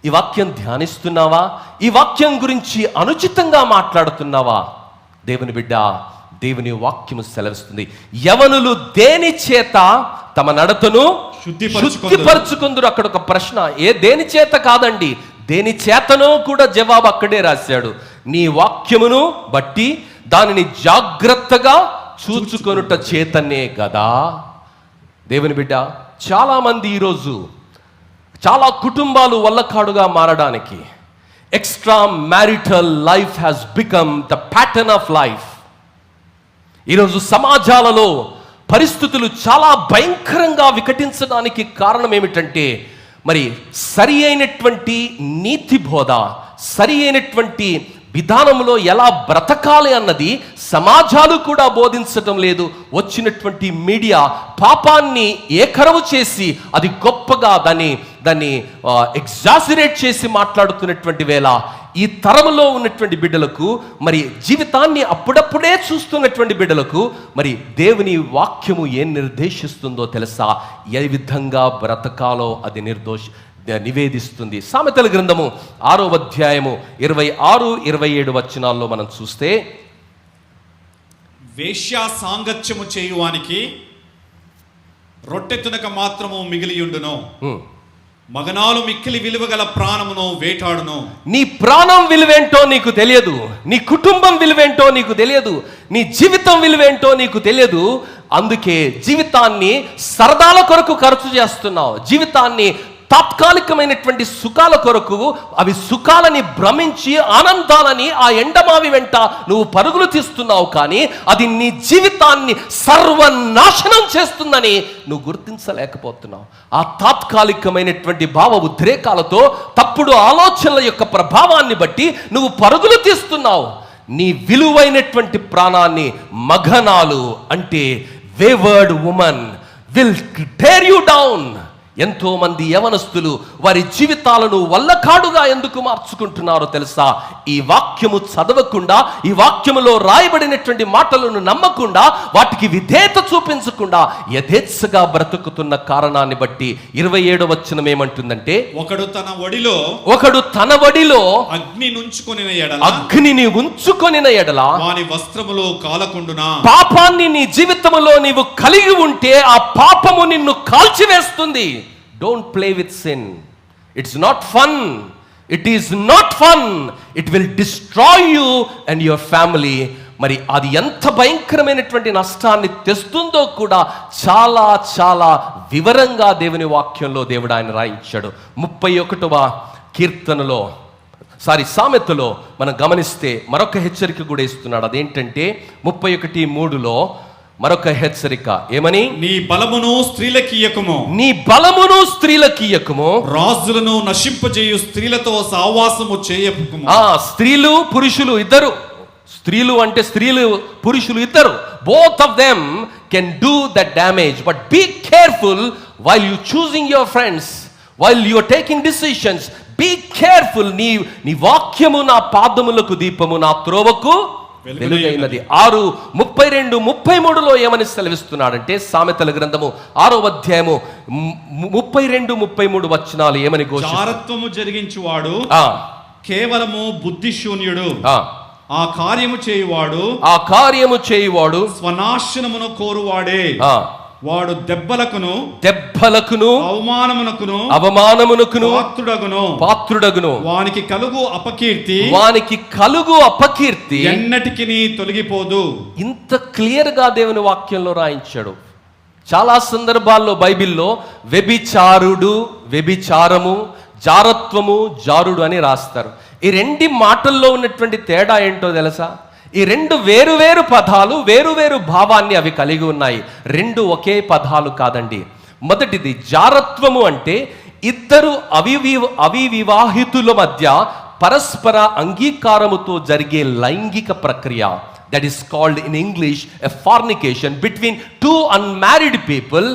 ఈ వాక్యం ధ్యానిస్తున్నావా? ఈ వాక్యం గురించి అనుచితంగా మాట్లాడుతున్నావా? దేవుని బిడ్డ, దేవుని వాక్యము సెలవిస్తుంది, యవనులు దేని చేత తమ నడతను శుద్ధిపరచుకుందురు. అక్కడ ఒక ప్రశ్న, దేని చేత కాదండి, దేని చేతనో కూడా జవాబు అక్కడే రాశాడు. నీ వాక్యమును బట్టి దానిని జాగ్రత్తగా చూచుకొనుట చేతనే కదా. దేవుని బిడ్డ, చాలామంది ఈరోజు, చాలా కుటుంబాలు వల్లకాడుగా మారడానికి extra marital life has become the pattern of life. ఈరోజు సమాజాలలో పరిస్థితులు చాలా భయంకరంగా వికటించడానికి కారణం ఏమిటంటే, మరి సరి అయినటువంటి నీతి బోధ, సరి అయినటువంటి విధానంలో ఎలా బ్రతకాలి అన్నది సమాజాలు కూడా బోధించటం లేదు. వచ్చినటువంటి మీడియా పాపాన్ని ఏకరవు చేసి అది గొప్పగా దాన్ని ఎగ్జాజరేట్ చేసి మాట్లాడుతున్నటువంటి వేళ ఈ తరంలో ఉన్నటువంటి బిడ్డలకు, మరి జీవితాన్ని అప్పుడప్పుడే చూస్తున్నటువంటి బిడ్డలకు మరి దేవుని వాక్యము ఏం నిర్దేశిస్తుందో తెలుసా? ఏ విధంగా బ్రతకాలో అది నివేదిస్తుంది. సామెతల గ్రంథము 6వ అధ్యాయము 26, 27 వచనాల్లో మనం చూస్తే, వేశ్యా సాంగత్యము చేయువానికి రొట్టె తునక మాత్రము మిగిలియుండును, మగనాలు మిక్కిలి విలువ గల ప్రాణమును వేటాడును. నీ ప్రాణం విలువేంటో నీకు తెలియదు, నీ కుటుంబం విలువేంటో నీకు తెలియదు, నీ జీవితం విలువేంటో నీకు తెలియదు. అందుకే జీవితాన్ని సరదాల కొరకు ఖర్చు చేస్తున్నావు. జీవితాన్ని తాత్కాలికమైనటువంటి సుఖాల కొరకు, అవి సుఖాలని భ్రమించి ఆనందాలని ఆ ఎండమావి వెంట నువ్వు పరుగులు తీస్తున్నావు. కానీ అది నీ జీవితాన్ని సర్వనాశనం చేస్తుందని నువ్వు గుర్తించలేకపోతున్నావు. ఆ తాత్కాలికమైనటువంటి భావ ఉద్రేకాలతో, తప్పుడు ఆలోచనల యొక్క ప్రభావాన్ని బట్టి నువ్వు పరుగులు తీస్తున్నావు. నీ విలువైనటువంటి ప్రాణాన్ని మగనాలు అంటే wayward woman will tear you down. ఎంతో మంది యవనస్తులు వారి జీవితాలను వల్లకాడుగా ఎందుకు మార్చుకుంటున్నారో తెలుసా? ఈ వాక్యము చదవకుండా, ఈ వాక్యములో రాయబడినటువంటి మాటలను నమ్మకుండా, వాటికి విధేయత చూపించకుండా యథేచ్ఛగా బ్రతుకుతున్న కారణాన్ని బట్టి 27వ వచనం ఏమంటుందంటే, ఒకడు తన ఒడిలో అగ్నిని ఉంచుకొనిన ఎడల వాని వస్త్రములో కాలకుండునా. పాపాన్ని నీ జీవితములో నీవు కలిగి ఉంటే ఆ పాపము నిన్ను కాల్చివేస్తుంది. Don't play with sin. It's not fun. It is not fun. It will destroy you and your family. మరి అది ఎంత భయంకరమైనటువంటి నష్టాన్ని తెస్తుందో కూడా చాలా చాలా వివరంగా దేవుని వాక్యంలో దేవుడు ఆయన రాయించాడు. 31వ కీర్తనలో సామెతలో మనం గమనిస్తే మరొక హెచ్చరిక కూడా ఇస్తున్నాడు. అదేంటంటే 31:3లో మరొక హెచ్చరిక ఏమని? నీ బలమును స్త్రీలకియ్యకుము, రాజులను నశింపజేయు స్త్రీలతో సహవాసము చేయకుము. స్త్రీలు పురుషులు ఇద్దరు, స్త్రీలు అంటే స్త్రీలు పురుషులు ఇద్దరు, both of them can do that damage. But be careful while you choosing your friends, while you are taking decisions. Be careful. నీ వాక్యము నా పాదములకు దీపము, నా త్రోవకు వెలుగైనది. 6:32-33లో ఏమని సెలవిస్తున్నాడంటే, సామెతల గ్రంథము 6వ అధ్యాయము 32-33 వచనాలు ఏమని ఘోషిస్తున్నాడు? జారత్వము జరిగించువాడు కేవలము బుద్ధిశూన్యుడు. ఆ కార్యము చేయువాడు స్వనాశనమును కోరువాడే. వాడు దెబ్బలకును అవమానమునకును పాత్రుడగును. వానికి కలుగు అపకీర్తి ఎన్నటికి తొలగిపోదు. ఇంత క్లియర్ గా దేవుని వాక్యంలో రాయించాడు. చాలా సందర్భాల్లో బైబిల్లో వ్యభిచారము, జారత్వము, జారుడు అని రాస్తారు. ఈ రెండు మాటల్లో ఉన్నటువంటి తేడా ఏంటో తెలుసా? ఈ రెండు వేరు పదాలు వేరు భావాన్ని అవి కలిగి ఉన్నాయి. రెండు ఒకే పదాలు కాదండి. మొదటిది జారత్వము అంటే ఇద్దరు అవివివాహితుల మధ్య పరస్పర అంగీకారముతో జరిగే లైంగిక ప్రక్రియ. That is called in English a fornication between two unmarried people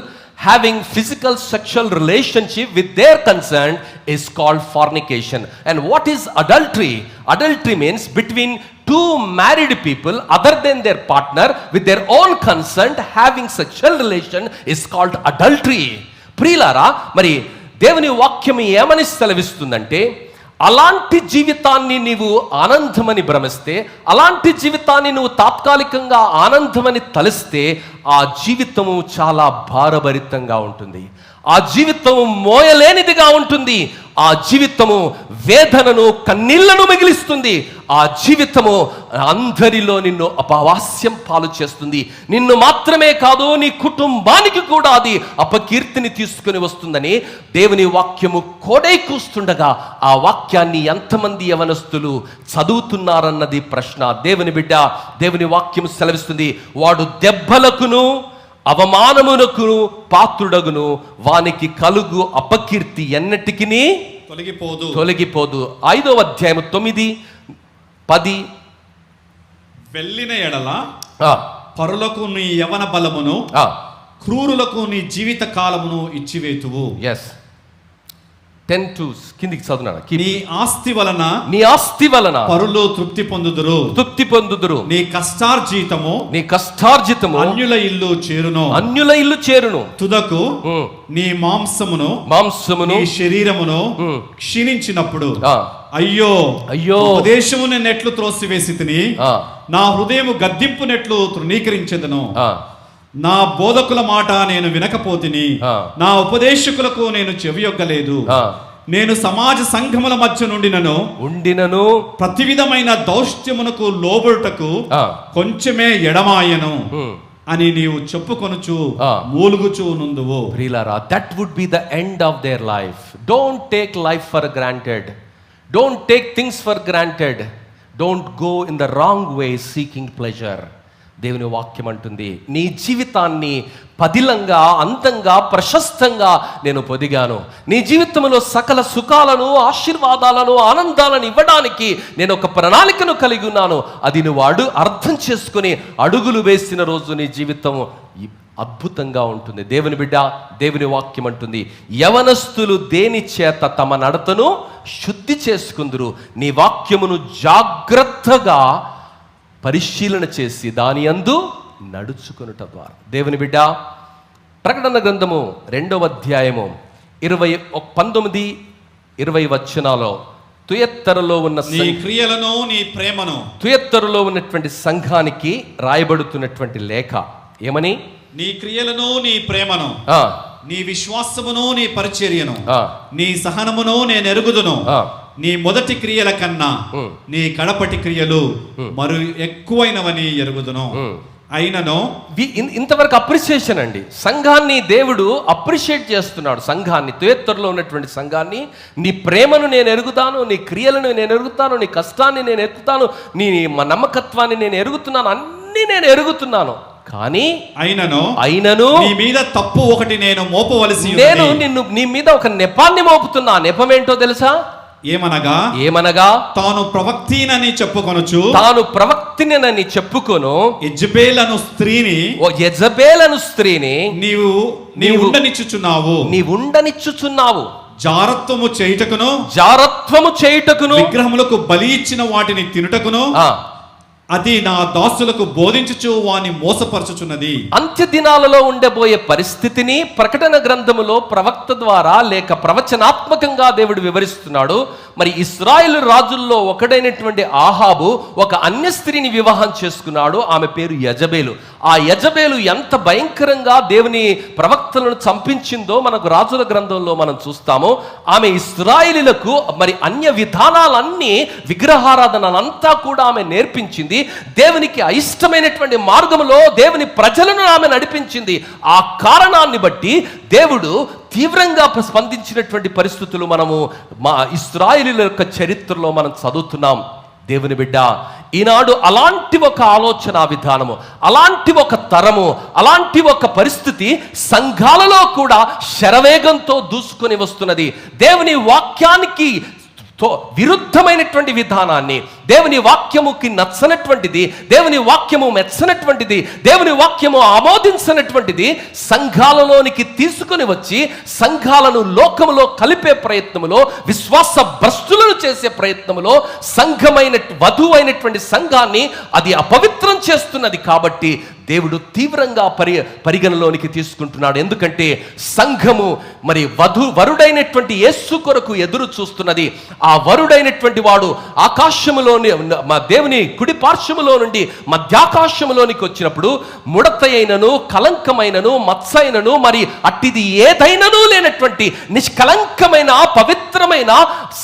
having physical sexual relationship with their consent is called fornication. And what is adultery? Adultery means between two married people other than their partner with their own consent having sexual relation is called adultery. ప్రియులారా, మరి దేవుని వాక్యం ఏమని సెలవిస్తుందంటే, అలాంటి జీవితాన్ని నీవు ఆనందమని భ్రమిస్తే, అలాంటి జీవితాన్ని నువ్వు తాత్కాలికంగా ఆనందమని తలిస్తే, ఆ జీవితము చాలా భారభరితంగా ఉంటుంది. ఆ జీవితము మోయలేనిదిగా ఉంటుంది. ఆ జీవితము వేదనను, కన్నీళ్లను మిగిలిస్తుంది. ఆ జీవితము అందరిలో నిన్ను అపవాస్యం పాలు చేస్తుంది. నిన్ను మాత్రమే కాదు, నీ కుటుంబానికి కూడా అది అపకీర్తిని తీసుకుని వస్తుందని దేవుని వాక్యము కోడై కూస్తుండగా ఆ వాక్యాన్ని ఎంతమంది యవనస్తులు చదువుతున్నారన్నది ప్రశ్న. దేవుని బిడ్డ, దేవుని వాక్యం సెలవిస్తుంది, వాడు దెబ్బలకును అవమానమునకును పాత్రుడగును, వానికి కలుగు అపకీర్తి ఎన్నటికి తొలగిపోదు. 5వ అధ్యాయం 9-10 వెళ్ళిన ఎడల పరులకు నీ యవన బలమును, క్రూరులకు నీ జీవిత కాలమును ఇచ్చివేతువు. 10 కిందికి చదువునా. నీ ఆస్తి వలన పరులు తృప్తి పొందుదురు. నీ కష్టార్జితము అన్యుల ఇల్లు చేరును. తుదకు నీ మాంసమును నీ శరీరమును క్షీణించినప్పుడు అయ్యో ఉపదేశము నెట్లు త్రోసివేసి తిని, నా హృదయము గద్దింపు నెట్లు తృణీకరించెదను. నా బోధకుల మాట నేను వినకపోతిని, ఆ. నా ఉపదేశకులకు నేను చెవియొగ్గలేదు. ఆ. నేను సమాజ సంఘముల మధ్య ఉండినను ప్రతి విధమైన దౌష్ట్యమునకు లోబడుటకు ఆ. కొంచెమే ఎడమాయను ఉమ్. అని నీవు చెప్పుకొనుచు ఆ. మూలుగుచూ నుందువు. ప్రియులారా, that would be the end of their life. Don't take life for granted. Don't take things for granted. Don't go in the wrong way seeking pleasure. దేవుని వాక్యం అంటుంది, నీ జీవితాన్ని పదిలంగా, అందంగా, ప్రశస్తంగా నేను పొదిగాను. నీ జీవితంలో సకల సుఖాలను, ఆశీర్వాదాలను, ఆనందాలను ఇవ్వడానికి నేను ఒక ప్రణాళికను కలిగి ఉన్నాను. అది నువ్వు అర్థం చేసుకుని అడుగులు వేసిన రోజు నీ జీవితం అద్భుతంగా ఉంటుంది. దేవుని బిడ్డ, దేవుని వాక్యం అంటుంది, యవనస్తులు దేని చేత తమ నడతను శుద్ధి చేసుకుందురు, నీ వాక్యమును జాగ్రత్తగా పరిశీలన చేసి దాని యందు నడుచుకొనుట ద్వారా. దేవుని బిడ్డ, ప్రకటన గ్రంథము 2వ అధ్యాయము 19-20 వచనాల్లో తుయత్తరులో ఉన్న నీ క్రియలను నీ ప్రేమను, తుయత్తరులో ఉన్నటువంటి సంఘానికి రాయబడుతున్నటువంటి లేఖ ఏమని? నీ క్రియలను నీ ప్రేమను, నీ విశ్వాసమును నీ పరిచర్యను, నీ సహనమును నేను ఎరుగుదును. నీ మొదటి క్రియల కన్నా నీ కడపటి క్రియలు మరి ఎక్కువైనవని ఎరుగుదును. అయినను ఇంతవరకు అప్రిసియేషన్ అండి. సంఘాన్ని దేవుడు అప్రిషియేట్ చేస్తున్నాడు. సంఘాన్ని, తుయత్తరులో ఉన్నటువంటి సంఘాన్ని, నీ ప్రేమను నేను ఎరుగుతాను, నీ క్రియలను నేను ఎరుగుతాను, నీ కష్టాన్ని నేను ఎరుగుతాను, నీ నమ్మకత్వాన్ని నేను ఎరుగుతున్నాను, అన్ని నేను ఎరుగుతున్నాను. కానీ అయినను నీ మీద తప్పు ఒకటి నేను మోపవలసి, నేను నీ మీద ఒక నెపాన్ని మోపుతున్నా. నెపం ఏంటో తెలుసా? ఏమనగా తాను ప్రవక్తినని చెప్పుకొను యెజబేలను స్త్రీని నీవు ఉండనిచ్చుచున్నావు. జారత్వము చేయుటకును విగ్రహములకు బలి ఇచ్చిన వాటిని తినుటకును అది నా దాసులకు బోధించుచు వాని మోసపరచుచున్నది. అంత్య దినాలలో ఉండబోయే పరిస్థితిని ప్రకటన గ్రంథములో ప్రవక్త ద్వారా లేక ప్రవచనాత్మకంగా దేవుడు వివరిస్తున్నాడు. మరి ఇశ్రాయేలు రాజుల్లో ఒకడైనటువంటి ఆహాబు ఒక అన్య స్త్రీని వివాహం చేసుకున్నాడు. ఆమె పేరు యెజబేలు. ఆ యెజబేలు ఎంత భయంకరంగా దేవుని ప్రవక్తలను చంపించిందో మనకు రాజుల గ్రంథంలో మనం చూస్తాము. ఆమె ఇశ్రాయేలీలకు మరి అన్య విధానాలన్నీ, విగ్రహారాధనలంతా కూడా ఆమె నేర్పించింది. దేవునికి అయిష్టమైనటువంటి మార్గంలో దేవుని ప్రజలను ఆమె నడిపించింది. ఆ కారణాన్ని బట్టి దేవుడు తీవ్రంగా స్పందించినటువంటి పరిస్థితులు మనము మా ఇశ్రాయేలీయుల యొక్క చరిత్రలో మనం చదువుతున్నాం. దేవుని బిడ్డ, ఈనాడు అలాంటి ఒక ఆలోచన విధానము, అలాంటి ఒక తరము, అలాంటి ఒక పరిస్థితి సంఘాలలో కూడా శరవేగంతో దూసుకొని వస్తున్నది. దేవుని వాక్యానికి విరుద్ధమైనటువంటి విధానాన్ని, దేవుని వాక్యముకి నచ్చనటువంటిది, దేవుని వాక్యము మెచ్చనటువంటిది, దేవుని వాక్యము ఆమోదించినటువంటిది సంఘాలలోనికి తీసుకుని వచ్చి సంఘాలను లోకములో కలిపే ప్రయత్నములో, విశ్వాస భ్రష్టులను చేసే ప్రయత్నములో సంఘమైన వధువైనటువంటి సంఘాన్ని అది అపవిత్రం చేస్తున్నది. కాబట్టి దేవుడు తీవ్రంగా పరిగణలోనికి తీసుకుంటున్నాడు. ఎందుకంటే సంఘము మరి వరుడైనటువంటి యేసు కొరకు ఎదురు చూస్తున్నది. ఆ వరుడైనటువంటి వాడు ఆకాశములోని మా దేవుని కుడి పార్శ్వములో నుండి మధ్యాకాశములోనికి వచ్చినప్పుడు ముడతయైనను, కలంకమైనను, మత్సైనను మరి అట్టిది ఏదైనను లేనటువంటి నిష్కలంకమైన పవిత్రమైన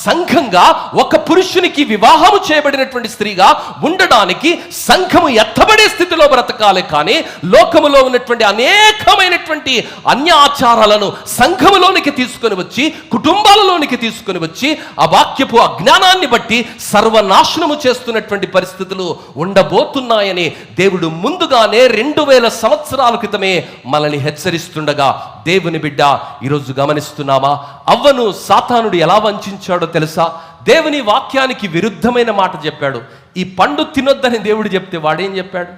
సంఘంగా ఒక పురుషునికి వివాహము చేయబడినటువంటి స్త్రీగా ఉండడానికి సంఘము ఎత్తబడే స్థితిలో బ్రతకాలి. కానీ లోకములో ఉన్నటువంటి అనేకమైనటువంటి అన్య ఆచారాలను సంఘములోనికి తీసుకొని వచ్చి, కుటుంబాలలోనికి తీసుకొని వచ్చి ఆ వాక్యపు అజ్ఞానాన్ని బట్టి సర్వనాశనము చేస్తున్నటువంటి పరిస్థితులు ఉండబోతున్నాయని దేవుడు ముందుగానే 2000 సంవత్సరాల క్రితమే మనల్ని హెచ్చరిస్తుండగా, దేవుని బిడ్డ ఈరోజు గమనిస్తున్నామా? అవ్వను సాతానుడు ఎలా వంచాడో తెలుసా? దేవుని వాక్యానికి విరుద్ధమైన మాట చెప్పాడు. ఈ పండు తినొద్దని దేవుడు చెప్తే వాడేం చెప్పాడు?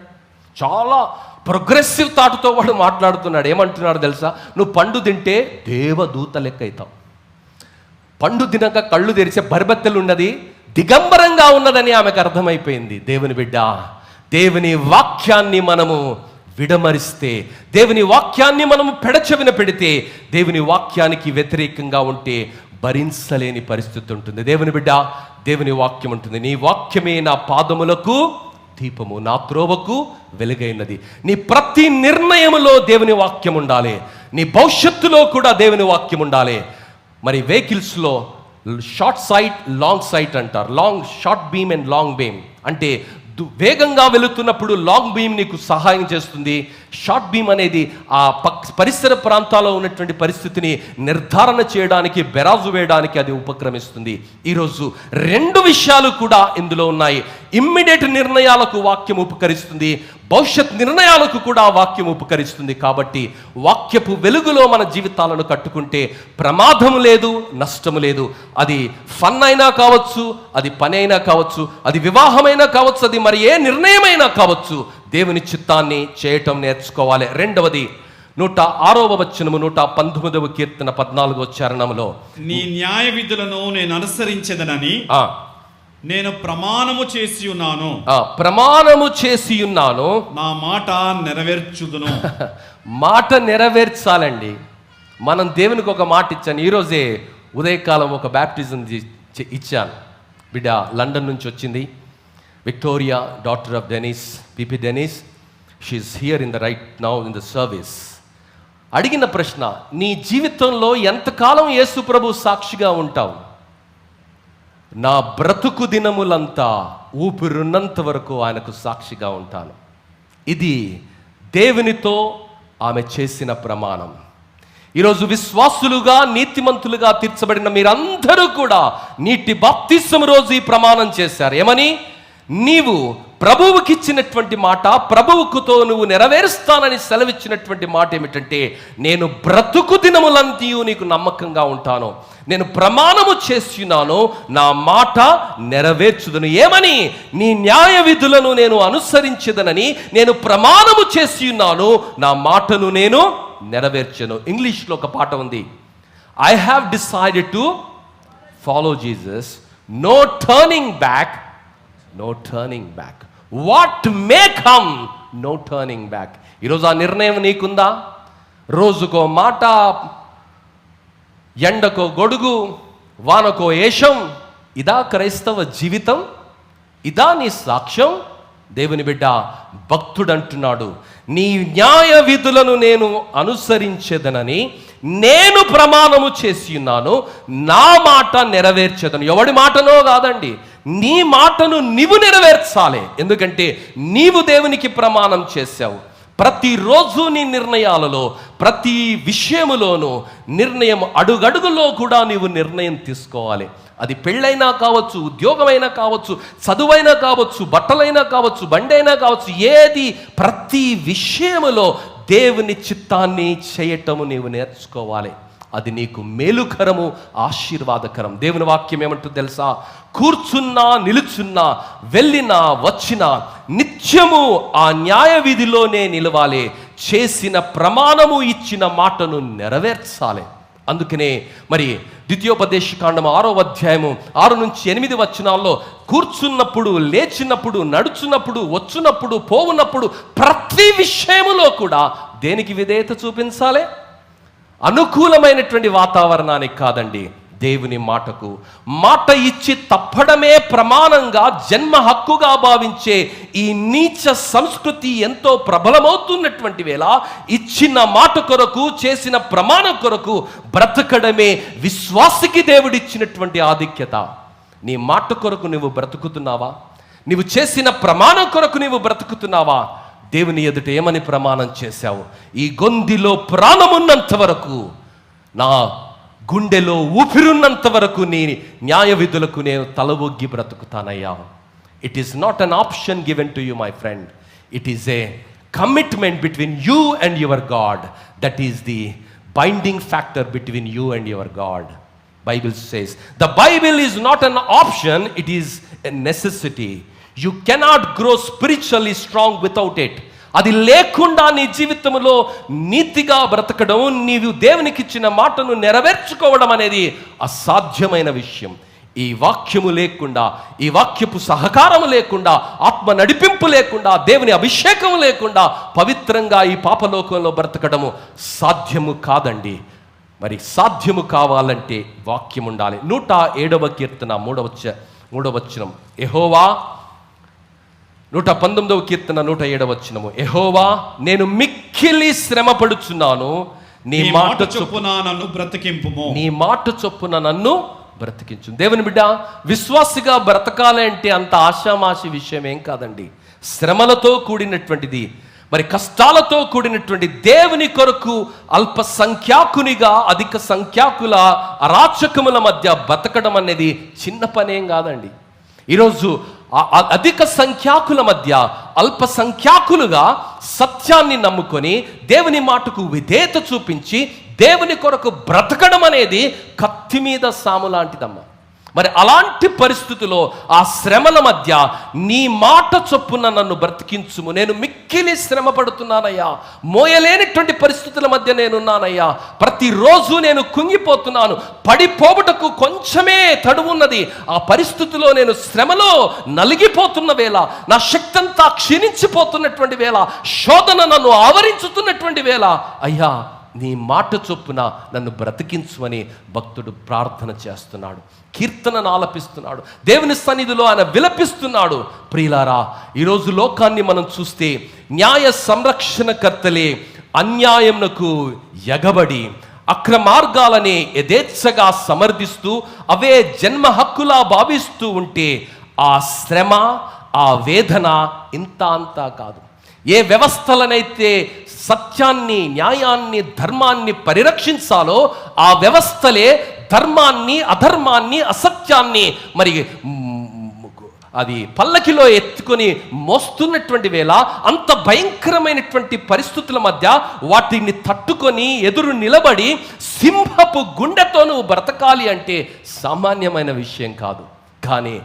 చాలా ప్రోగ్రెసివ్ థాట్తో వాడు మాట్లాడుతున్నాడు. ఏమంటున్నాడు తెలుసా? నువ్వు పండు తింటే దేవదూత లెక్క అవుతావు. పండు తినక కళ్ళు తెరిచే బర్బత్తెలు ఉన్నది, దిగంబరంగా ఉన్నదని ఆమెకు అర్థమైపోయింది. దేవుని బిడ్డ, దేవుని వాక్యాన్ని మనము విడమరిస్తే, దేవుని వాక్యాన్ని మనము పెడచెవిన పెడితే, దేవుని వాక్యానికి వ్యతిరేకంగా ఉంటే భరించలేని పరిస్థితి ఉంటుంది. దేవుని బిడ్డ, దేవుని వాక్యం ఉంటుంది, నీ వాక్యమే నా పాదములకు దీపము, నా త్రోవకు వెలుగైనది. నీ ప్రతి నిర్ణయములో దేవుని వాక్యం ఉండాలి. నీ భవిష్యత్తులో కూడా దేవుని వాక్యం ఉండాలి. మరి వెహికల్స్లో షార్ట్ సైట్, లాంగ్ సైట్ అంటారు. Short beam and long beam అంటే వేగంగా వెళుతున్నప్పుడు లాంగ్ బీమ్ నీకు సహాయం చేస్తుంది. షార్ట్ బీమ్ అనేది ఆ పరిసర ప్రాంతాల్లో ఉన్నటువంటి పరిస్థితిని నిర్ధారణ చేయడానికి, బెరాజు వేయడానికి అది ఉపక్రమిస్తుంది. ఈరోజు రెండు విషయాలు కూడా ఇందులో ఉన్నాయి. ఇమ్మీడియట్ నిర్ణయాలకు వాక్యం ఉపకరిస్తుంది, భవిష్యత్ నిర్ణయాలకు కూడా వాక్యం ఉపకరిస్తుంది. కాబట్టి వాక్యపు వెలుగులో మన జీవితాలను కట్టుకుంటే ప్రమాదము లేదు, నష్టము లేదు. అది ఫన్ అయినా కావచ్చు, అది పని అయినా కావచ్చు, అది వివాహమైనా కావచ్చు, అది మరి ఏ నిర్ణయమైనా కావచ్చు, దేవుని చిత్తాన్ని చేయటం నేర్చుకోవాలి. రెండవది 106వ వచనము, 119వ కీర్తన 14వ చరణంలో, నీ న్యాయ విధులను నేను అనుసరించదనని నేను ప్రమాణము చేసి ఉన్నాను. ప్రమాణము చేసి ఉన్నాను, నా మాట నెరవేర్చుదును. మాట నెరవేర్చాలండి. మనం దేవునికి ఒక మాట ఇచ్చాను. ఈరోజే ఉదయకాలం ఒక బ్యాప్టిజం ఇచ్చాను. బిడ్డ లండన్ నుంచి వచ్చింది, Victoria, daughter of Denis, PP Denis. She's here in the right now in the service. అడిగిన ప్రశ్న, నీ జీవితంలో ఎంతకాలం యేసు ప్రభు సాక్షిగా ఉంటావు? నా బ్రతుకు దినములంతా ఊపిరున్నంత వరకు ఆయనకు సాక్షిగా ఉంటాను. ఇది దేవునితో ఆమె చేసిన ప్రమాణం. ఈరోజు విశ్వాసులుగా, నీతిమంతులుగా తీర్చబడిన మీరందరూ కూడా నీటి బాప్తిస్మం రోజు ఈ ప్రమాణం చేశారు. ఏమని? నీవు ప్రభువుకి ఇచ్చినటువంటి మాట, ప్రభువుకుతో నువ్వు నెరవేరుస్తానని సెలవిచ్చినటువంటి మాట ఏమిటంటే, నేను బ్రతుకు దినములంతయు నీకు నమ్మకంగా ఉంటాను, నేను ప్రమాణము చేస్తున్నాను, నా మాట నెరవేర్చుదును. ఏమని? నీ న్యాయ విధులను నేను అనుసరించదనని నేను ప్రమాణము చేసి ఉన్నాను, నా మాటను నేను నెరవేర్చను. ఇంగ్లీష్లో ఒక పాట ఉంది, I have decided to follow Jesus, no turning back, no turning back. What may come, no turning back. ఈరోజు ఆ నిర్ణయం నీకుందా? రోజుకో మాట, ఎండకో గొడుగు, వానకో ఏషం, ఇదా క్రైస్తవ జీవితం? ఇదా నీ సాక్ష్యం? దేవుని బిడ్డ, భక్తుడు అంటున్నాడు, నీ న్యాయ విధులను నేను అనుసరించేదనని నేను ప్రమాణము చేసి ఉన్నాను, నా మాట నెరవేర్చేదను. ఎవడి మాటనో కాదండి, నీ మాటను నీవు నెరవేర్చాలి. ఎందుకంటే నీవు దేవునికి ప్రమాణం చేశావు. ప్రతిరోజు నీ నిర్ణయాలలో, ప్రతి విషయములోనూ నిర్ణయం, అడుగడుగులో కూడా నీవు నిర్ణయం తీసుకోవాలి. అది పెళ్ళైనా కావచ్చు, ఉద్యోగమైనా కావచ్చు, చదువైనా కావచ్చు, బట్టలైనా కావచ్చు, బండైనా కావచ్చు, ఏది, ప్రతి విషయములో దేవుని చిత్తాన్ని చేయటము నీవు నేర్చుకోవాలి. అది నీకు మేలుకరము, ఆశీర్వాదకరం. దేవుని వాక్యం ఏమంటుంది తెలుసా? కూర్చున్నా, నిలుచున్నా, వెళ్ళినా, వచ్చినా నిత్యము ఆ న్యాయ విధిలోనే నిలవాలి. చేసిన ప్రమాణము, ఇచ్చిన మాటను నెరవేర్చాలి. అందుకనే మరి ద్వితీయోపదేశకాండము 6వ అధ్యాయము 6 నుంచి 8 వచనాల్లో కూర్చున్నప్పుడు, లేచినప్పుడు, నడుచున్నప్పుడు, వచ్చున్నప్పుడు, పోవున్నప్పుడు ప్రతి విషయములో కూడా దేనికి విధేయత చూపించాలి? అనుకూలమైనటువంటి వాతావరణానికి కాదండి, దేవుని మాటకు. మాట ఇచ్చి తప్పడమే ప్రమాణంగా, జన్మ హక్కుగా భావించే ఈ నీచ సంస్కృతి ఎంతో ప్రబలమవుతున్నటువంటి వేళ, ఇచ్చిన మాట కొరకు, చేసిన ప్రమాణం కొరకు బ్రతకడమే విశ్వాసికి దేవుడిచ్చినటువంటి ఆధిక్యత. నీ మాట కొరకు నువ్వు బ్రతుకుతున్నావా? నీవు చేసిన ప్రమాణం కొరకు నీవు బ్రతుకుతున్నావా? దేవుని ఎదుట ఏమని ప్రమాణం చేశావు? ఈ గొందిలో ప్రాణమున్నంత వరకు, నా గుండెలో ఊపిరున్నంత వరకు నీ న్యాయ విధులకు నేను తలవొగ్గి బ్రతుకుతానయ్యా. It is not an option given to you my friend, it is a commitment between you and your God. That is the binding factor between you and your God. Bible says the Bible is not an option, it is a necessity. You cannot grow spiritually strong without it. అది లేకుండా నీ జీవితంలో నీతిగా బ్రతకడం, నీవు దేవునికి ఇచ్చిన మాటను నెరవేర్చుకోవడం అనేది అసాధ్యమైన విషయం. ఈ వాక్యము లేకుండా, ఈ వాక్యపు సహకారము లేకుండా, ఆత్మ నడిపింపు లేకుండా, దేవుని అభిషేకం లేకుండా పవిత్రంగా ఈ పాపలోకంలో బ్రతకడము సాధ్యము కాదండి. మరి సాధ్యము కావాలంటే వాక్యం ఉండాలి. 107వ కీర్తన 3వ వచనం, యెహోవా 119వ కీర్తన 107వ వచనము, యెహోవా నేను మిక్కిలి శ్రమపడుచున్నాను, నీ మాట చొప్పున నన్ను బ్రతికింపుము. నీ మాట చొప్పున నన్ను బ్రతికించు. దేవుని బిడ్డ, విశ్వాసిగా బ్రతకాలి అంటే అంత ఆషామాషి విషయం ఏం కాదండి. శ్రమలతో కూడినటువంటిది, మరి కష్టాలతో కూడినటువంటి దేవుని కొరకు అల్పసంఖ్యాకునిగా అధిక సంఖ్యాకుల అరాచకముల మధ్య బతకడం అనేది చిన్న పనేం కాదండి. ఈరోజు అధిక సంఖ్యాకుల మధ్య అల్పసంఖ్యాకులుగా సత్యాన్ని నమ్ముకొని దేవుని మాటకు విధేయత చూపించి దేవుని కొరకు బ్రతకడం అనేది కత్తి మీద సాము లాంటిదమ్మా. మరి అలాంటి పరిస్థితుల్లో ఆ శ్రమల మధ్య నీ మాట చొప్పున నన్ను బ్రతికించుము, నేను మిక్కిలి శ్రమ పడుతున్నానయ్యా, మోయలేనటువంటి పరిస్థితుల మధ్య నేనున్నానయ్యా, ప్రతిరోజు నేను కుంగిపోతున్నాను, పడిపోవుటకు కొంచెమే తడువున్నది, ఆ పరిస్థితిలో నేను శ్రమలో నలిగిపోతున్న వేళ, నా శక్తి అంతా క్షీణించిపోతున్నటువంటి వేళ, శోధన నన్ను ఆవరించుతున్నటువంటి వేళ, అయ్యా నీ మాట చొప్పున నన్ను బ్రతికించుమని భక్తుడు ప్రార్థన చేస్తున్నాడు, కీర్తనను ఆలపిస్తున్నాడు, దేవుని సన్నిధిలో ఆయన విలపిస్తున్నాడు. ప్రియులారా, ఈరోజు లోకాన్ని మనం చూస్తే న్యాయ సంరక్షణకర్తలే అన్యాయమునకు ఎగబడి అక్రమార్గాలని యథేచ్ఛగా సమర్థిస్తూ అవే జన్మ హక్కులా భావిస్తూ ఉంటే ఆ శ్రమ, ఆ వేదన ఇంత అంతా కాదు. ఏ వ్యవస్థలనైతే సత్యాన్ని, న్యాయాన్ని, ధర్మాన్ని పరిరక్షించాలో ఆ వ్యవస్థలే ధర్మాన్ని, అధర్మాన్ని, అసత్యాన్ని మరి అది పల్లకిలో ఎత్తుకొని మోస్తున్నటువంటి వేళ, అంత భయంకరమైనటువంటి పరిస్థితుల మధ్య వాటిని తట్టుకొని ఎదురు నిలబడి సింహపు గుండెతో నువ్వు బ్రతకాలి అంటే సామాన్యమైన విషయం కాదు. కానీ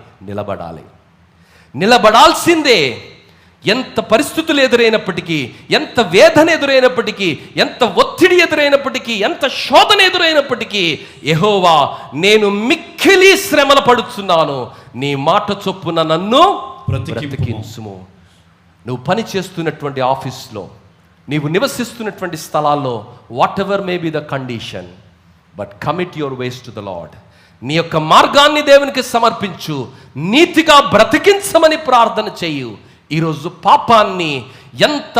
నిలబడాల్సిందే. ఎంత పరిస్థితులు ఎదురైనప్పటికీ, ఎంత వేదన ఎదురైనప్పటికీ, ఎంత ఒత్తిడి ఎదురైనప్పటికీ, ఎంత శోధన ఎదురైనప్పటికీ, యెహోవా నేను మిక్కిలి శ్రమల పడుచున్నాను, నీ మాట చొప్పున నన్ను బ్రతికించుము. నువ్వు పని చేస్తున్నటువంటి ఆఫీస్లో, నీవు నివసిస్తున్నటువంటి స్థలాల్లో, what ever may be the condition, but commit your ways to the lord. నీ యొక్క మార్గాన్ని దేవునికి సమర్పించు, నీతిగా బ్రతికించమని ప్రార్థన చేయు. ఈరోజు పాపాన్ని ఎంత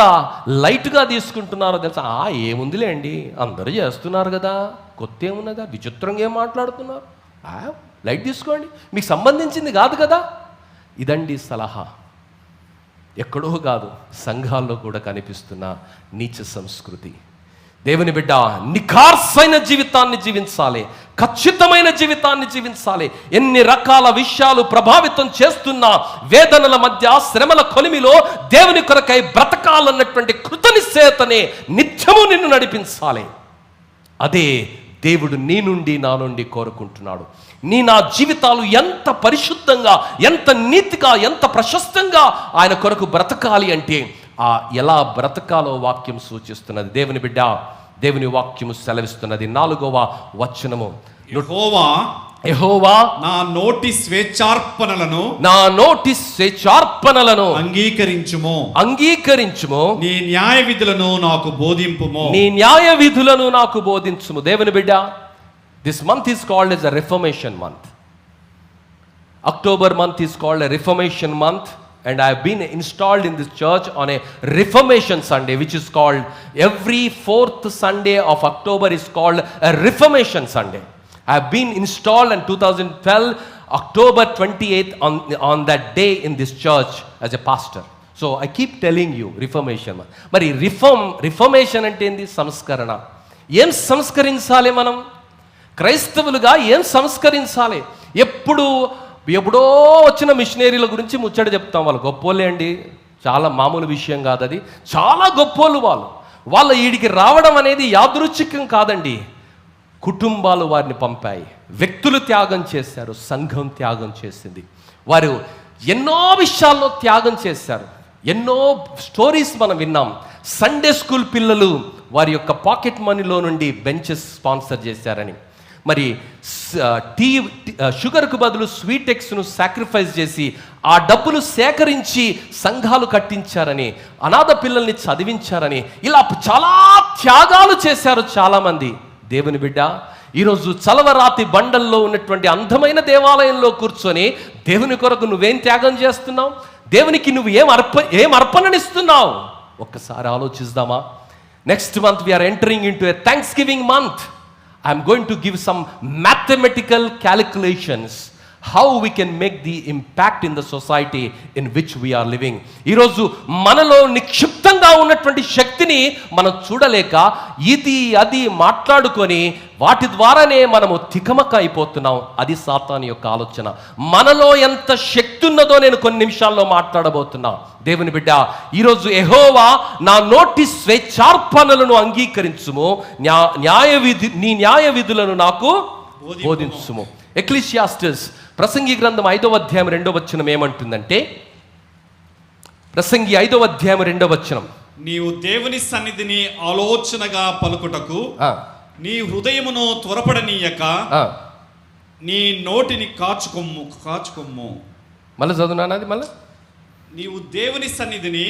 లైట్గా తీసుకుంటున్నారో తెలుసా? ఏముందిలే అండి, అందరూ చేస్తున్నారు కదా, కొత్త ఏమున్నదా, విచిత్రంగా ఏం మాట్లాడుతున్నారు, లైట్ తీసుకోండి, మీకు సంబంధించింది కాదు కదా. ఇదండి సలహా. ఎక్కడో కాదు, సంఘాల్లో కూడా కనిపిస్తున్న నీచ సంస్కృతి. దేవుని బిడ్డ, నిఖార్సైన జీవితాన్ని జీవించాలి, ఖచ్చితమైన జీవితాన్ని జీవించాలి. ఎన్ని రకాల విషయాలు ప్రభావితం చేస్తున్న వేదనల మధ్య, శ్రమల కొలిమిలో దేవుని కొరకై బ్రతకాలన్నటువంటి కృతనిశ్చయతనే నిత్యము నిన్ను నడిపించాలి. అదే దేవుడు నీ నుండి, నా నుండి కోరుకుంటున్నాడు. నా జీవితాలు ఎంత పరిశుద్ధంగా, ఎంత నీతిగా, ఎంత ప్రశస్తంగా ఆయన కొరకు బ్రతకాలి అంటే ఎలా బ్రతకాలో వాక్యం సూచిస్తున్నది. దేవుని బిడ్డ, దేవుని వాక్యము సెలవిస్తున్నది. 4వ వచనము, యెహోవా నా నోటి స్వేచ్ఛార్పణలను అంగీకరించుము, నీ న్యాయ విధులను నాకు బోధించుము. దేవుని బిడ్డ, this month is called as a reformation month. October month is called a Reformation month, and I have been installed in this church on a Reformation Sunday, which is called every 4th Sunday of October is called a Reformation Sunday. I have been installed in 2012 October 28th on that day in this church as a pastor. So I keep telling you Reformation. Mari reformation ante endi? సంస్కరణ. ఏం సంస్కరించాలి మనం క్రైస్తవులుగా? ఏం సంస్కరించాలి? ఎప్పుడో వచ్చిన మిషనరీల గురించి ముచ్చట చెప్తాం. వాళ్ళు గొప్పోళ్ళే అండి, చాలా మామూలు విషయం కాదు అది, చాలా గొప్పోళ్ళు వాళ్ళ ఈడికి రావడం అనేది యాదృచ్ఛికం కాదండి. కుటుంబాలు వారిని పంపాయి, వ్యక్తులు త్యాగం చేశారు, సంఘం త్యాగం చేసింది, వారు ఎన్నో విషయాల్లో త్యాగం చేశారు. ఎన్నో స్టోరీస్ మనం విన్నాం. సండే స్కూల్ పిల్లలు వారి యొక్క పాకెట్ మనీలో నుండి బెంచెస్ స్పాన్సర్ చేశారని, మరి షుగర్కు బదులు స్వీట్ ఎక్స్ను సాక్రిఫైస్ చేసి ఆ డబ్బులు సేకరించి సంఘాలు కట్టించారని, అనాథ పిల్లల్ని చదివించారని, ఇలా చాలా త్యాగాలు చేశారు చాలామంది. దేవుని బిడ్డ, ఈరోజు చలవరాతి బండల్లో ఉన్నటువంటి అందమైన దేవాలయంలో కూర్చొని దేవుని కొరకు నువ్వేం త్యాగం చేస్తున్నావు? దేవునికి నువ్వు ఏం అర్పణనిస్తున్నావు ఒక్కసారి ఆలోచిద్దామా? Next month we're entering into a thanks giving month. I'm going to give some mathematical calculations how we can make the impact in the society in which we are living. ఈరోజు మనలో నిక్షిప్తంగా ఉన్నటువంటి శక్తిని మనం చూడలేక ఇది అది మాట్లాడుకొని వాటి ద్వారానే మనము తికమక అయిపోతున్నాం. అది సాతాను యొక్క ఆలోచన. మనలో ఎంత శక్తి ఉన్నదో నేను కొన్ని నిమిషాల్లో మాట్లాడబోతున్నా. దేవుని బిడ్డ, ఈరోజు యెహోవా నా నోటి స్వేచ్ఛార్పణలను అంగీకరించుము, నీ న్యాయ విధులను నాకు బోధించుము. ఎక్లీషియాస్టస్ ప్రసంగి గ్రంథం 5వ అధ్యాయం 2వ వచనం ఏమంటుందంటే, ప్రసంగి 5వ అధ్యాయం 2వ వచనం, నీవు దేవుని సన్నిధిని ఆలోచనగా పలుకుటకు నీ హృదయమును త్వరపడనీయక నీ నోటిని కాచుకొమ్ము. మళ్ళీ చదువునాది మళ్ళీ. నీవు దేవుని సన్నిధిని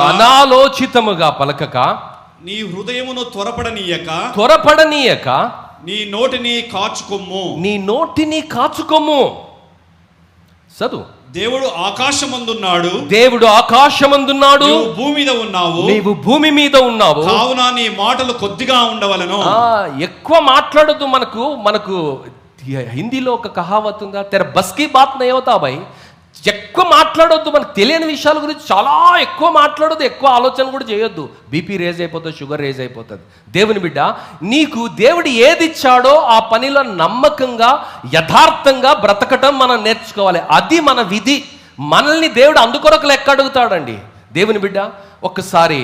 అనాలోచితముగా పలకక నీ హృదయమును త్వరపడనీయక నీ నోటిని కాచుకొమ్ము. చదువు. దేవుడు ఆకాశమందున్నాడు, నీవు భూమి మీద ఉన్నావు, కావున నీ మాటలు కొద్దిగా ఉండవలెను. ఎక్కువ మాట్లాడదు. మనకు హిందీలో ఒక కహావత్ ఉందా, తెర బస్కి బాత్ నహీ హోతా భాయ్. ఎక్కువ మాట్లాడొద్దు. మనకు తెలియని విషయాల గురించి చాలా ఎక్కువ మాట్లాడొద్దు, ఎక్కువ ఆలోచన కూడా చేయొద్దు. బీపీ రేజ్ అయిపోతుంది, షుగర్ రేజ్ అయిపోతుంది. దేవుని బిడ్డ, నీకు దేవుడు ఏది ఇచ్చాడో ఆ పనిలో నమ్మకంగా యథార్థంగా బ్రతకటం మనం నేర్చుకోవాలి. అది మన విధి. మనల్ని దేవుడు అందుకొరకు లెక్క అడుగుతాడండి. దేవుని బిడ్డ, ఒక్కసారి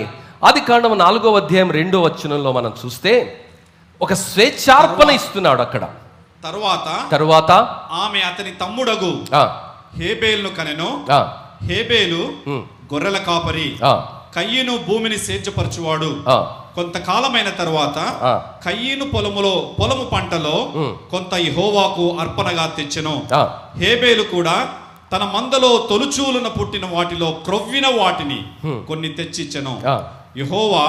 ఆదికాండం 4వ అధ్యాయం 2వ వచనంలో మనం చూస్తే ఒక స్వేచ్ఛార్పణ ఇస్తున్నాడు అక్కడ. తరువాత ఆమె అతని తమ్ముడగు హేబేలును కనెను. హేబేలు గొర్రెల కాపరి, కయ్యను భూమిని సేద్యపరచువాడు. కొంతకాలమైన తరువాత కయ్యను పొలము పంటలో కొంత యెహోవాకు అర్పణగా తెచ్చెను. హేబేలు కూడా తన మందలో తొలుచూలున పుట్టిన వాటిలో క్రొవ్విన వాటిని కొన్ని తెచ్చిచ్చెను. యెహోవా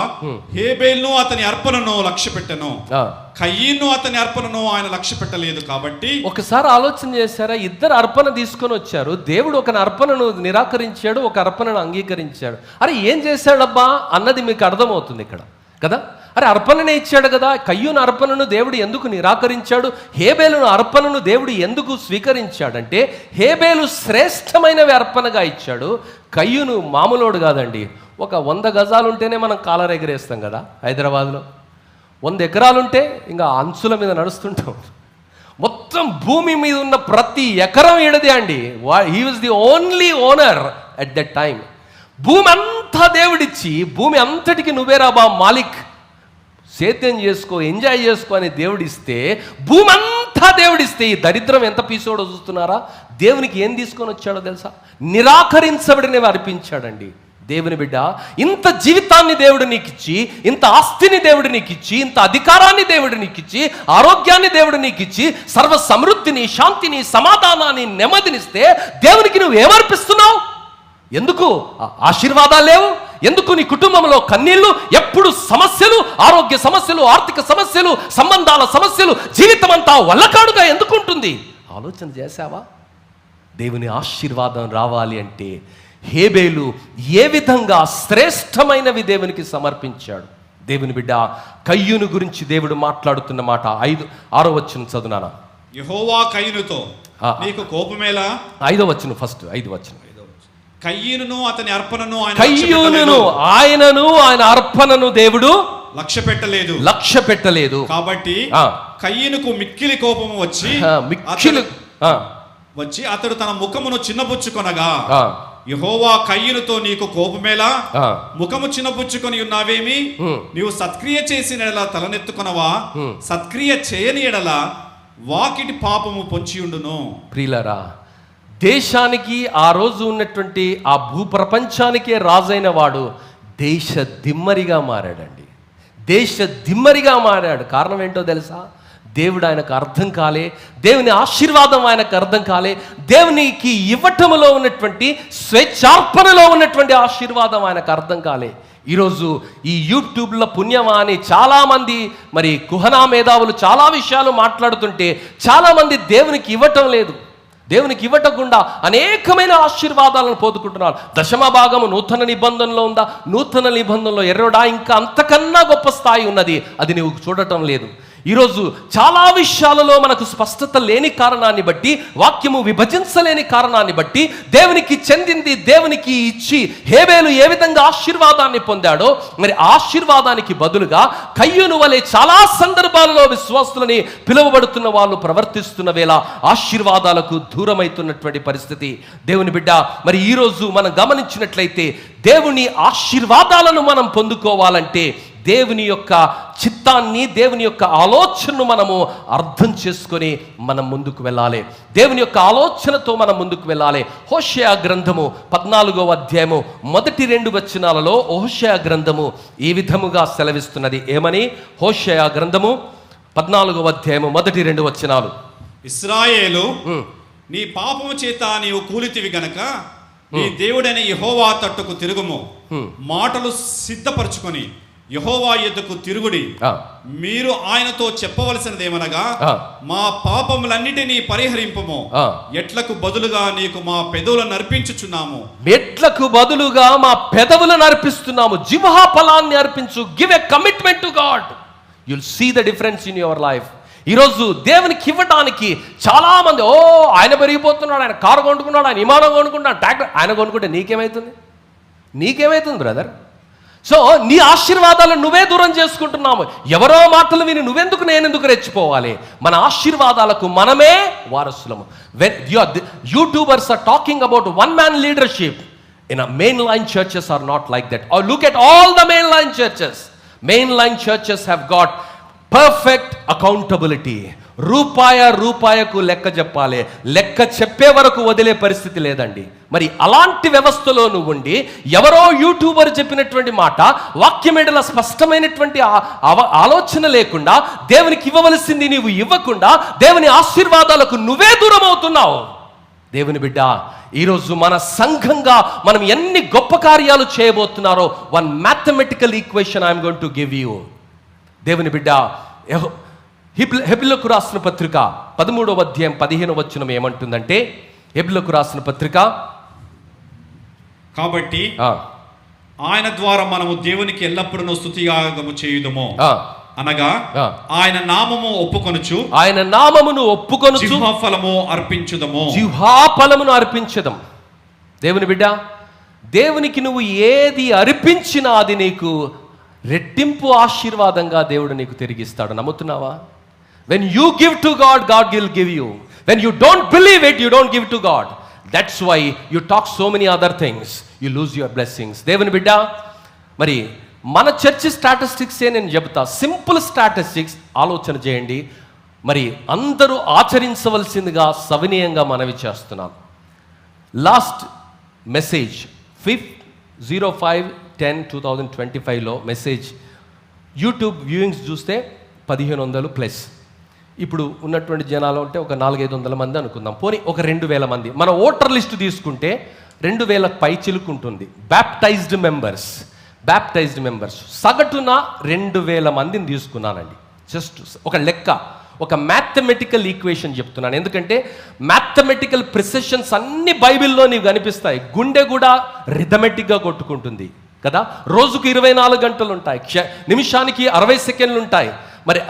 హేబేలును అతని అర్పణను లక్ష్య పెట్టెను, కయ్యను అతని అర్పణను ఆయన లక్ష్య పెట్టలేదు. కాబట్టి ఒకసారి ఆలోచన చేశారా? ఇద్దరు అర్పణ తీసుకొని వచ్చారు. దేవుడు ఒక అర్పణను నిరాకరించాడు, ఒక అర్పణను అంగీకరించాడు. అరే ఏం చేశాడబ్బా అన్నది మీకు అర్థమవుతుంది ఇక్కడ కదా. అరే అర్పణనే ఇచ్చాడు కదా. కయ్యూను అర్పణను దేవుడు ఎందుకు నిరాకరించాడు? హేబేలును అర్పణను దేవుడు ఎందుకు స్వీకరించాడంటే హేబేలు శ్రేష్టమైనవి అర్పణగా ఇచ్చాడు. కయ్యూను మామూలోడు కాదండి. ఒక 100 గజాలు ఉంటేనే మనం కాలర్ ఎగరేస్తాం కదా. హైదరాబాద్లో 100 ఎకరాలుంటే ఇంకా అంచుల మీద నడుస్తుంటాం. మొత్తం భూమి మీద ఉన్న ప్రతి ఎకరం ఈడదే అండి. He was the only owner at that time. భూమి అంతా దేవుడిచ్చి భూమి అంతటికి నువ్వేరా బా మాలిక్, సేద్యం చేసుకో, ఎంజాయ్ చేసుకో అని దేవుడిస్తే, భూమి అంతా దేవుడిస్తే ఈ దరిద్రం ఎంత పీసోడో చూస్తున్నారా? దేవునికి ఏం తీసుకొని వచ్చాడో తెలుసా? నిరాకరించబడినవి అర్పించాడండి. దేవుని బిడ్డ, ఇంత జీవితాన్ని దేవుడు నీకు ఇచ్చి, ఇంత ఆస్తిని దేవుడు నీకు ఇచ్చి, ఇంత అధికారాన్ని దేవుడు నీకు ఇచ్చి, ఆరోగ్యాన్ని దేవుడు నీకు ఇచ్చి, సర్వ సమృద్ధిని, శాంతిని, సమాధానాన్ని, నెమ్మదినిస్తే దేవునికి నువ్వు ఏమర్పిస్తున్నావు? ఎందుకు ఆశీర్వాదాలు లేవు? ఎందుకు నీ కుటుంబంలో కన్నీళ్లు? ఎప్పుడు సమస్యలు, ఆరోగ్య సమస్యలు, ఆర్థిక సమస్యలు, సంబంధాల సమస్యలు, జీవితం అంతా వల్లకాడుగా ఎందుకు ఉంటుంది? ఆలోచన చేశావా? దేవుని ఆశీర్వాదం రావాలి అంటే హేబేలు ఏ విధంగా శ్రేష్టమైనవి దేవునికి సమర్పించాడు. దేవుని బిడ్డ, కయ్యూను గురించి దేవుడు మాట్లాడుతున్న మాట 6వ వచనం చదువునానా. యెహోవా కయ్యూనుతో నీకు కోపమేలా? 5వ వచనం, ఫస్ట్ 5వ వచనం. కయ్యూనును అతని అర్పణను ఆయనను ఆయన అర్పణను దేవుడు లక్ష్య పెట్టలేదు. కాబట్టి కయ్యూనుకు మిక్కిలి కోపము వచ్చి అతడు తన ముఖమును చిన్నబుచ్చుకొనగా, యెహోవా కయ్యూనుతో నీకు కోపమేలా? ముఖము చిన్నబుచ్చుకొని ఉన్నావేమి? నీవు సత్క్రియ చేసిన ఎడల తలనెత్తుకొనవా? సత్క్రియ చేయని ఎడల వాకిటి పాపము పొంచియుండును. ప్రియులారా, దేశానికి ఆ రోజు ఉన్నటువంటి ఆ భూప్రపంచానికే రాజైన వాడు దేశ దిమ్మరిగా మారాడండి. దేశ దిమ్మరిగా మారాడు. కారణం ఏంటో తెలుసా? దేవుడు ఆయనకు అర్థం కాలే, దేవుని ఆశీర్వాదం ఆయనకు అర్థం కాలే, దేవునికి ఇవ్వటంలో ఉన్నటువంటి స్వేచ్ఛార్పణలో ఉన్నటువంటి ఆశీర్వాదం ఆయనకు అర్థం కాలే. ఈరోజు ఈ యూట్యూబ్లో పుణ్యమా అని చాలామంది కుహనా మేధావులు చాలా విషయాలు మాట్లాడుతుంటే చాలామంది దేవునికి ఇవ్వటం లేదు. దేవునికి ఇవ్వటకుండా అనేకమైన ఆశీర్వాదాలను పొందుకుంటున్నారు. దశమ భాగము నూతన నిబంధనలో ఉందా? నూతన నిబంధనలో ఎర్రడా ఇంకా అంతకన్నా గొప్ప స్థాయి ఉన్నది, అది నువ్వు చూడటం లేదు. ఈరోజు చాలా విషయాలలో మనకు స్పష్టత లేని కారణాన్ని బట్టి, వాక్యము విభజించలేని కారణాన్ని బట్టి, దేవునికి చెందింది దేవునికి ఇచ్చి హేబేలు ఏ విధంగా ఆశీర్వాదాన్ని పొందాడో, మరి ఆశీర్వాదానికి బదులుగా కయ్యూను వలె చాలా సందర్భాలలో విశ్వాసులని పిలువబడుతున్న వాళ్ళు ప్రవర్తిస్తున్న వేళ ఆశీర్వాదాలకు దూరమైతున్నటువంటి పరిస్థితి. దేవుని బిడ్డ, మరి ఈరోజు మనం గమనించినట్లయితే దేవుని ఆశీర్వాదాలను మనం పొందుకోవాలంటే దేవుని యొక్క చిత్తాన్ని, దేవుని యొక్క ఆలోచనను మనము అర్థం చేసుకొని మనం ముందుకు వెళ్ళాలి. దేవుని యొక్క ఆలోచనతో మనం ముందుకు వెళ్ళాలి. హోషేయ గ్రంథము 14వ అధ్యాయము మొదటి 2 వచనాలలో హోషేయ గ్రంథము ఈ విధముగా సెలవిస్తున్నది. ఏమని? హోషేయ గ్రంథము 14వ అధ్యాయము మొదటి 2 వచనాలు. ఇశ్రాయేలు, నీ పాపము చేత నీవు కూలితివి గనక నీ దేవుడైన యెహోవా తట్టుకు తిరుగుము. మాటలు సిద్ధపరచుకొని యెహోవా యొద్దకు తిరుగుడి. మీరు ఆయనతో చెప్పవలసినదేమనగా, మా పాపములన్నిటినీ పరిహరింపుము. ఎట్లకు బదులుగా నీకు మా పెదవులను అర్పించుచున్నాము. ఎట్లకు బదులుగా మా పెదవులను అర్పిస్తున్నాము. జిహ్వా ఫలాన్ని అర్పించు. Give a commitment to God. You'll see the difference in your life. ఈరోజు దేవునికి ఇవ్వడానికి చాలా మంది, ఆయన పెరిగిపోతున్నాడు, ఆయన కారు కొనుక్కున్నాడు, ఆయన విమానం కొనుక్కున్నాడు, ట్రాక్టర్. ఆయన కొనుక్కుంటే నీకేమవుతుంది? నీకేమవుతుంది బ్రదర్? సో నీ ఆశీర్వాదాలను నువ్వే దూరం చేసుకుంటున్నాము. ఎవరో మాటలు విని నువ్వెందుకు, నేనెందుకు రెచ్చిపోవాలి? మన ఆశీర్వాదాలకు మనమే వారసులము. YouTubers are talking about one man leadership. In mainline churches are not like that. Or look at all the mainline churches. Mainline churches have got perfect accountability. రూపాయకు లెక్క చెప్పాలి. లెక్క చెప్పే వరకు వదిలే పరిస్థితి లేదండి. మరి అలాంటి వ్యవస్థలో నువ్వు ఉండి ఎవరో యూట్యూబర్ చెప్పినటువంటి మాట, వాక్యమేడల స్పష్టమైనటువంటి ఆలోచన లేకుండా, దేవునికి ఇవ్వవలసింది నీవు ఇవ్వకుండా దేవుని ఆశీర్వాదాలకు నువ్వే దూరం అవుతున్నావు. దేవుని బిడ్డ, ఈరోజు మన సంఘంగా మనం ఎన్ని గొప్ప కార్యాలు చేయబోతున్నారో, one mathematical equation I'm going to give you. దేవుని బిడ్డ, హెబ్రీయులకు రాసిన పత్రిక 13వ అధ్యాయం 15వ వచనం ఏమంటుందంటే, హెబ్రీయులకు రాసిన పత్రిక, కాబట్టి ఆయన ద్వారా మనము దేవునికి ఎల్లప్పుడూ స్తుతియాగము చేయుదుము. అనగా ఆయన నామము ఒప్పుకొనుచు, ఆయన నామమును ఒప్పుకొనుచు జిహ్వా ఫలము అర్పించుదము. జిహ్వా ఫలమును అర్పించదం. దేవుని బిడ్డ, దేవునికి నువ్వు ఏది అర్పించినా అది నీకు రెట్టింపు ఆశీర్వాదంగా దేవుడు నీకు తిరిగిస్తాడు. నమ్ముతున్నావా? When you give to God, God will give you. When you don't believe it, you don't give to God. That's why you talk so many other things. You lose your blessings. దేవుని బిడ్డ, మరి మన church స్టాటిస్టిక్సే నేను చెబుతా. Simple statistics ఆలోచన చేయండి. మరి అందరూ ఆచరించవలసిందిగా సవినయంగా మనవి చేస్తున్నాను. లాస్ట్ మెసేజ్ 05/10/2025లో మెసేజ్ యూట్యూబ్ వ్యూయింగ్స్ చూస్తే 1500+. ఇప్పుడు ఉన్నటువంటి జనాలు అంటే ఒక 400-500 మంది అనుకుందాం. పోనీ ఒక 2000 మంది. మన ఓటర్ లిస్ట్ తీసుకుంటే 2000 పైచిలుకుంటుంది. బ్యాప్టైజ్డ్ మెంబర్స్ సగటున 2000 మందిని తీసుకున్నానండి. జస్ట్ ఒక లెక్క, ఒక మ్యాథమెటికల్ ఈక్వేషన్ చెప్తున్నాను. ఎందుకంటే మ్యాథమెటికల్ ప్రిసిషన్స్ అన్ని బైబిల్లో నీకు కనిపిస్తాయి. గుండె కూడా రిథమెటిక్గా కొట్టుకుంటుంది కదా. రోజుకు 24 గంటలు ఉంటాయి, నిమిషానికి 60 సెకండ్లు ఉంటాయి, మరి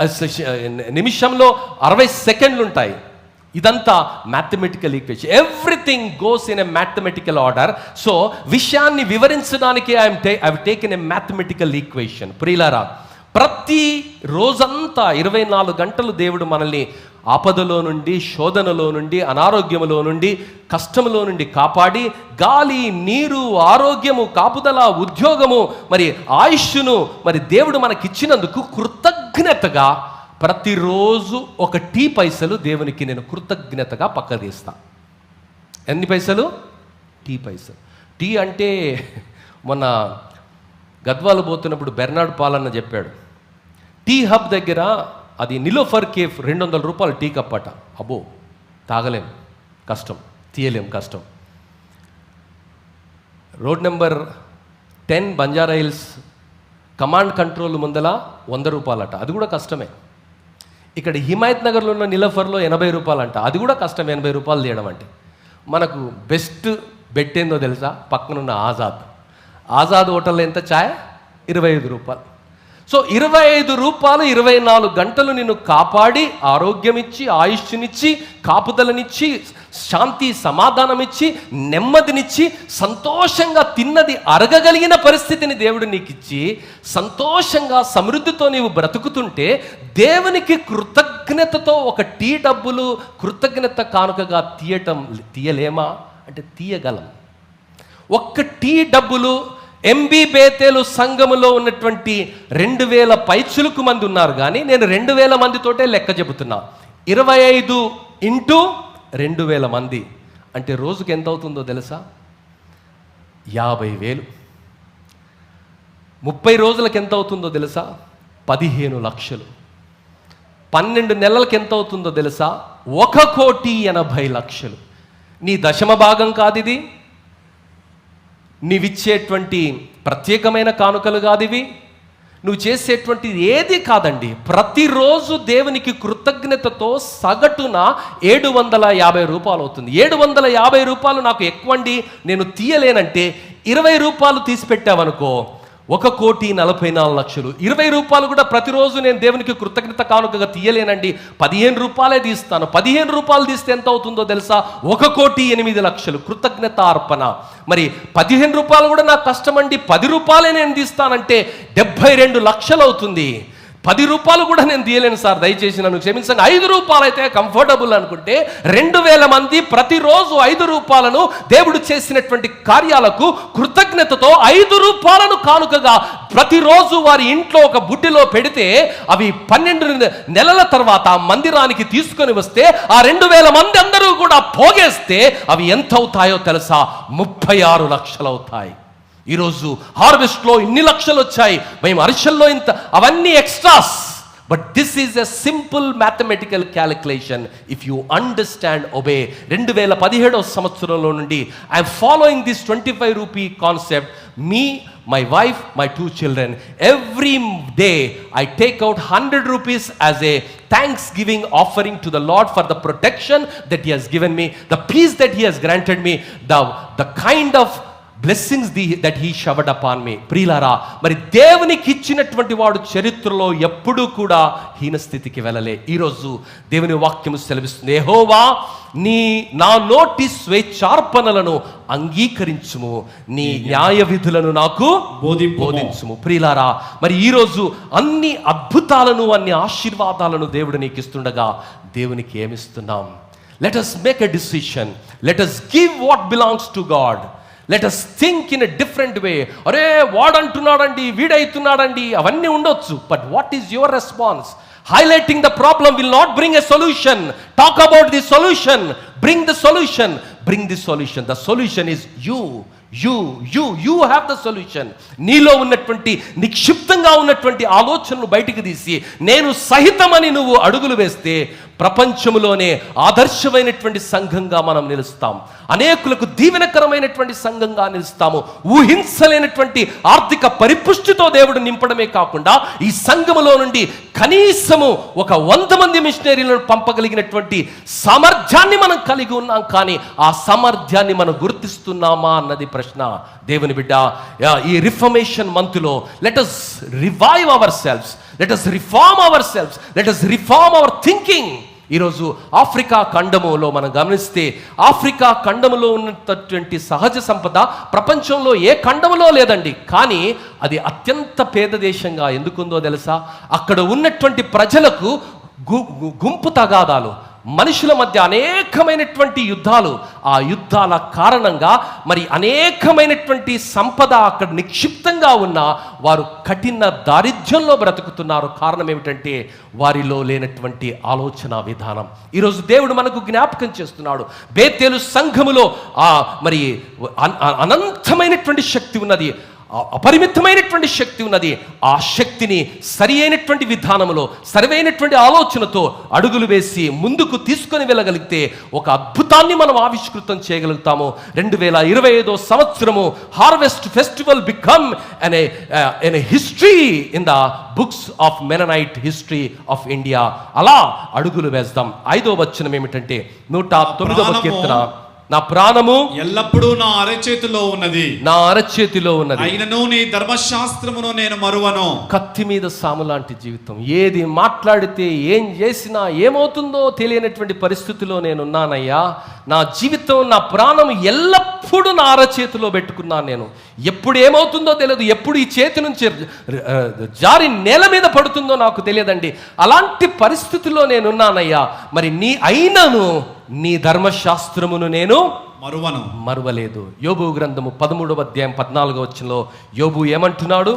నిమిషంలో 60 సెకండ్లు ఉంటాయి. ఇదంతా mathematical equation. Everything goes in a mathematical order. So విషయాన్ని వివరించడానికి I have taken a mathematical equation. ప్రియులారా, ప్రతి రోజంతా 24 గంటలు దేవుడు మనల్ని ఆపదలో నుండి, శోధనలో నుండి, అనారోగ్యములో నుండి, కష్టములో నుండి కాపాడి గాలి, నీరు, ఆరోగ్యము, కాపుదల, ఉద్యోగము, మరి ఆయుష్ను మరి దేవుడు మనకిచ్చినందుకు కృతజ్ఞతగా ప్రతిరోజు ఒక టీ పైసలు దేవునికి నేను కృతజ్ఞతగా పక్క తీస్తా. ఎన్ని పైసలు? టీ పైసలు. టీ అంటే మొన్న గద్వాలు పోతున్నప్పుడు బెర్నాడ్ పాలన్న చెప్పాడు, టీ హబ్ దగ్గర అది నిలోఫర్ కేఫ్ 200 రూపాయలు టీ కప్ అట. అబ్బో, తాగలేం, కష్టం, తీయలేం, కష్టం. Road number 10 Banjara hills command control ముందల 100 రూపాయలట. అది కూడా కష్టమే. ఇక్కడ హిమాయత్ నగర్లో ఉన్న నిలఫర్లో 80 రూపాయలు అంట. అది కూడా కష్టం 80 రూపాయలు తీయడం అంటే. మనకు బెస్ట్ బెట్ ఏందో తెలుసా? పక్కనున్న ఆజాద్ హోటల్లో ఎంత ఛాయ్? 25 రూపాయలు. సో 25 రూపాయలు 24 గంటలు నిన్ను కాపాడి ఆరోగ్యం ఇచ్చి, ఆయుష్నిచ్చి, కాపుదలనిచ్చి, శాంతి సమాధానం ఇచ్చి, నెమ్మదినిచ్చి, సంతోషంగా తిన్నది అరగగలిగిన పరిస్థితిని దేవుడు నీకు ఇచ్చి, సంతోషంగా సమృద్ధితో నీవు బ్రతుకుతుంటే దేవునికి కృతజ్ఞతతో ఒక టీ డబ్బులు కృతజ్ఞత కానుకగా తీయలేమా అంటే తీయగలం. ఒక్క టీ డబ్బులు ఎంబీ బేతేలు సంఘములో ఉన్నటువంటి 2000 పైచులకు మంది ఉన్నారు, కానీ నేను 2000 మందితోటే లెక్క చెబుతున్నా. 25 ఇంటూ 2000 మంది అంటే రోజుకి ఎంత అవుతుందో తెలుసా? 50,000. 30 రోజులకు ఎంత అవుతుందో తెలుసా? 15 లక్షలు. 12 నెలలకు ఎంత అవుతుందో తెలుసా? 1,80,00,000. నీ దశమ భాగం కాదు ఇది, నీవిచ్చేటువంటి ప్రత్యేకమైన కానుకలు కాదు ఇవి, నువ్వు చేసేటువంటి ఏది కాదండి. ప్రతిరోజు దేవునికి కృతజ్ఞతతో సగటున 750 రూపాయలు అవుతుంది. 750 రూపాయలు నాకు ఎక్కువండి, నేను తీయలేనంటే 20 రూపాయలు తీసి పెట్టావనుకో 1,44,00,000. 20 రూపాయలు కూడా ప్రతిరోజు నేను దేవునికి కృతజ్ఞత కానుకగా తీయలేనండి, 15 రూపాయలే తీస్తాను. 15 రూపాయలు తీస్తే ఎంత అవుతుందో తెలుసా? 1,08,00,000 కృతజ్ఞత అర్పణ. మరి 15 రూపాయలు కూడా నాకు కష్టమండి, 10 రూపాయలే నేను తీస్తానంటే 72 లక్షలు అవుతుంది. 10 రూపాయలు కూడా నేను తీయలేను సార్, దయచేసి నన్ను క్షమించండి. 5 రూపాయలు అయితే కంఫర్టబుల్ అనుకుంటే 2000 మంది ప్రతిరోజు 5 రూపాయలను దేవుడు చేసినటువంటి కార్యాలకు కృతజ్ఞతతో 5 రూపాయలను కానుకగా ప్రతిరోజు వారి ఇంట్లో ఒక బుడ్డిలో పెడితే అవి 12 నెలల తర్వాత మందిరానికి తీసుకొని వస్తే ఆ 2000 మంది అందరూ కూడా పోగేస్తే అవి ఎంత అవుతాయో తెలుసా? 36 లక్షలు అవుతాయి. ఈరోజు హార్వెస్ట్లో ఇన్ని లక్షలు వచ్చాయి, మేము అరిషల్లో ఇంత, అవన్నీ extras. But this is a simple mathematical calculation if you understand, obey. 2017 సంవత్సరంలో నుండి I'm following this 25 rupee concept. Me, my wife, my 2 children, every day I take out 100 rupees as a thanksgiving offering to the Lord for the protection that he has given me, the peace that he has granted me, the kind of blessings that he showered upon me. ప్రియులారా, మరి దేవునికి ఇచ్చినటువంటి వాడు చరిత్రలో ఎప్పుడూ కూడా హీనస్థితికి వెళ్ళలే. ఈరోజు దేవుని వాక్యము సెలవిస్తుంది, యెహోవా నా నోటి స్వేచ్ఛార్పణలను అంగీకరించుము, నీ న్యాయ విధులను నాకు బోధించుము. ప్రియులారా, మరి ఈరోజు అన్ని అద్భుతాలను, అన్ని ఆశీర్వాదాలను దేవుడు నీకు ఇస్తుండగా దేవునికి ఏమిస్తున్నాం? Let us make a decision. Let us give what belongs to God. Let us think in a different way. అరే వాడంటున్నాడండి, వీడైతున్నాడండి, అవన్నీ ఉండొచ్చు. But what is your response? Highlighting the problem will not bring a solution. Talk about the solution. Bring the solution. Bring the solution. The solution is you. You have the solution. నీలో ఉన్నటువంటి నిక్షిప్తంగా ఉన్నటువంటి ఆలోచనలు బయటికి తీసి నేను సహితమని నువ్వు అడుగులు వేస్తే ప్రపంచంలోనే ఆదర్శమైనటువంటి సంఘంగా మనం నిలుస్తాం. అనేకులకు దీవెనకరమైనటువంటి సంఘంగా నిలుస్తాము. ఊహించలేనటువంటి ఆర్థిక పరిపుష్టితో దేవుడు నింపడమే కాకుండా ఈ సంఘములో నుండి కనీసము ఒక 100 మంది మిషనరీలను పంపగలిగినటువంటి సామర్థ్యాన్ని మనం కలిగి ఉన్నాం. కానీ ఆ సామర్థ్యాన్ని మనం గుర్తిస్తున్నామా అన్నది ప్రశ్న. దేవుని బిడ్డ, ఈ రిఫర్మేషన్ మంత్లో let us revive ourselves, let us reform ourselves, let us reform our thinking. ఈరోజు ఆఫ్రికా ఖండములో మనం గమనిస్తే, ఆఫ్రికా ఖండములో ఉన్నటువంటి సహజ సంపద ప్రపంచంలో ఏ ఖండములో లేదండి. కానీ అది అత్యంత పేద దేశంగా ఎందుకుందో తెలుసా? అక్కడ ఉన్నటువంటి ప్రజలకు గుంపు తగాదాలు, మనుషుల మధ్య అనేకమైనటువంటి యుద్ధాలు, ఆ యుద్ధాల కారణంగా మరి అనేకమైనటువంటి సంపద అక్కడ నిక్షిప్తంగా ఉన్న వారు కఠిన దారిద్ర్యంలో బ్రతుకుతున్నారు. కారణం ఏమిటంటే వారిలో లేనటువంటి ఆలోచన విధానం. ఈరోజు దేవుడు మనకు జ్ఞాపకం చేస్తున్నాడు, బేతేలు సంఘములో మరి అనంతమైనటువంటి శక్తి ఉన్నది. అపరిమితమైనటువంటి శక్తి ఉన్నది. ఆ శక్తిని సరి అయినటువంటి విధానంలో సరైనటువంటి ఆలోచనతో అడుగులు వేసి ముందుకు తీసుకొని వెళ్ళగలిగితే ఒక అద్భుతాన్ని మనం ఆవిష్కృతం చేయగలుగుతాము. 2025 సంవత్సరము harvest festival become an history in the books of Mennonite history of India. అలా అడుగులు వేద్దాం. 5వ వచనం ఏమిటంటే 109వ కీర్తన, నా ప్రాణము ఎల్లప్పుడూ నా అరచేతిలో ఉన్నది, నా అరచేతిలో ఉన్నది, అయినను నీ ధర్మశాస్త్రమును నేను మరువను. కత్తి మీద సాము లాంటి జీవితం. ఏది మాట్లాడితే ఏం చేసినా ఏమవుతుందో తెలియనటువంటి పరిస్థితిలో నేనున్నానయ్యా. నా జీవితం, నా ప్రాణం ఎల్లప్పుడూ నా అరచేతిలో పెట్టుకున్నాను నేను. ఎప్పుడు ఏమవుతుందో తెలియదు, ఎప్పుడు ఈ చేతి నుంచి జారి నేల మీద పడుతుందో నాకు తెలియదండి. అలాంటి పరిస్థితిలో నేనున్నానయ్యా. మరి నీ ధర్మశాస్త్రమును నేను మరువలేదు. యోబు గ్రంథము 13వ అధ్యాయం 14వ వచనంలో యోబు ఏమంటున్నాడు?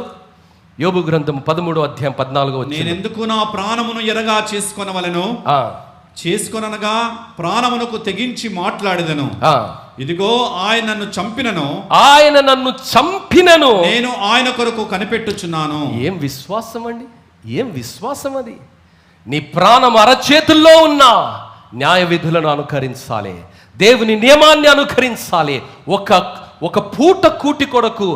యోబు గ్రంథము 13వ అధ్యాయం 14వ వచనం, నేనెందుకు నా ప్రాణమును ఎరగా చేసుకొననగా ప్రాణమునకు తెగించి మాట్లాడెదను. ఇదిగో ఆయన నన్ను చంపినను నేను ఆయన కొరకు కనిపెట్టుచున్నాను. ఏం విశ్వాసం అండి, ఏం విశ్వాసం అది! నీ ప్రాణం అరచేతుల్లో ఉన్నా న్యాయ విధులను అనుకరించాలి, దేవుని నియమాన్ని అనుకరించాలి. ఒక పూట కూటి కొరకు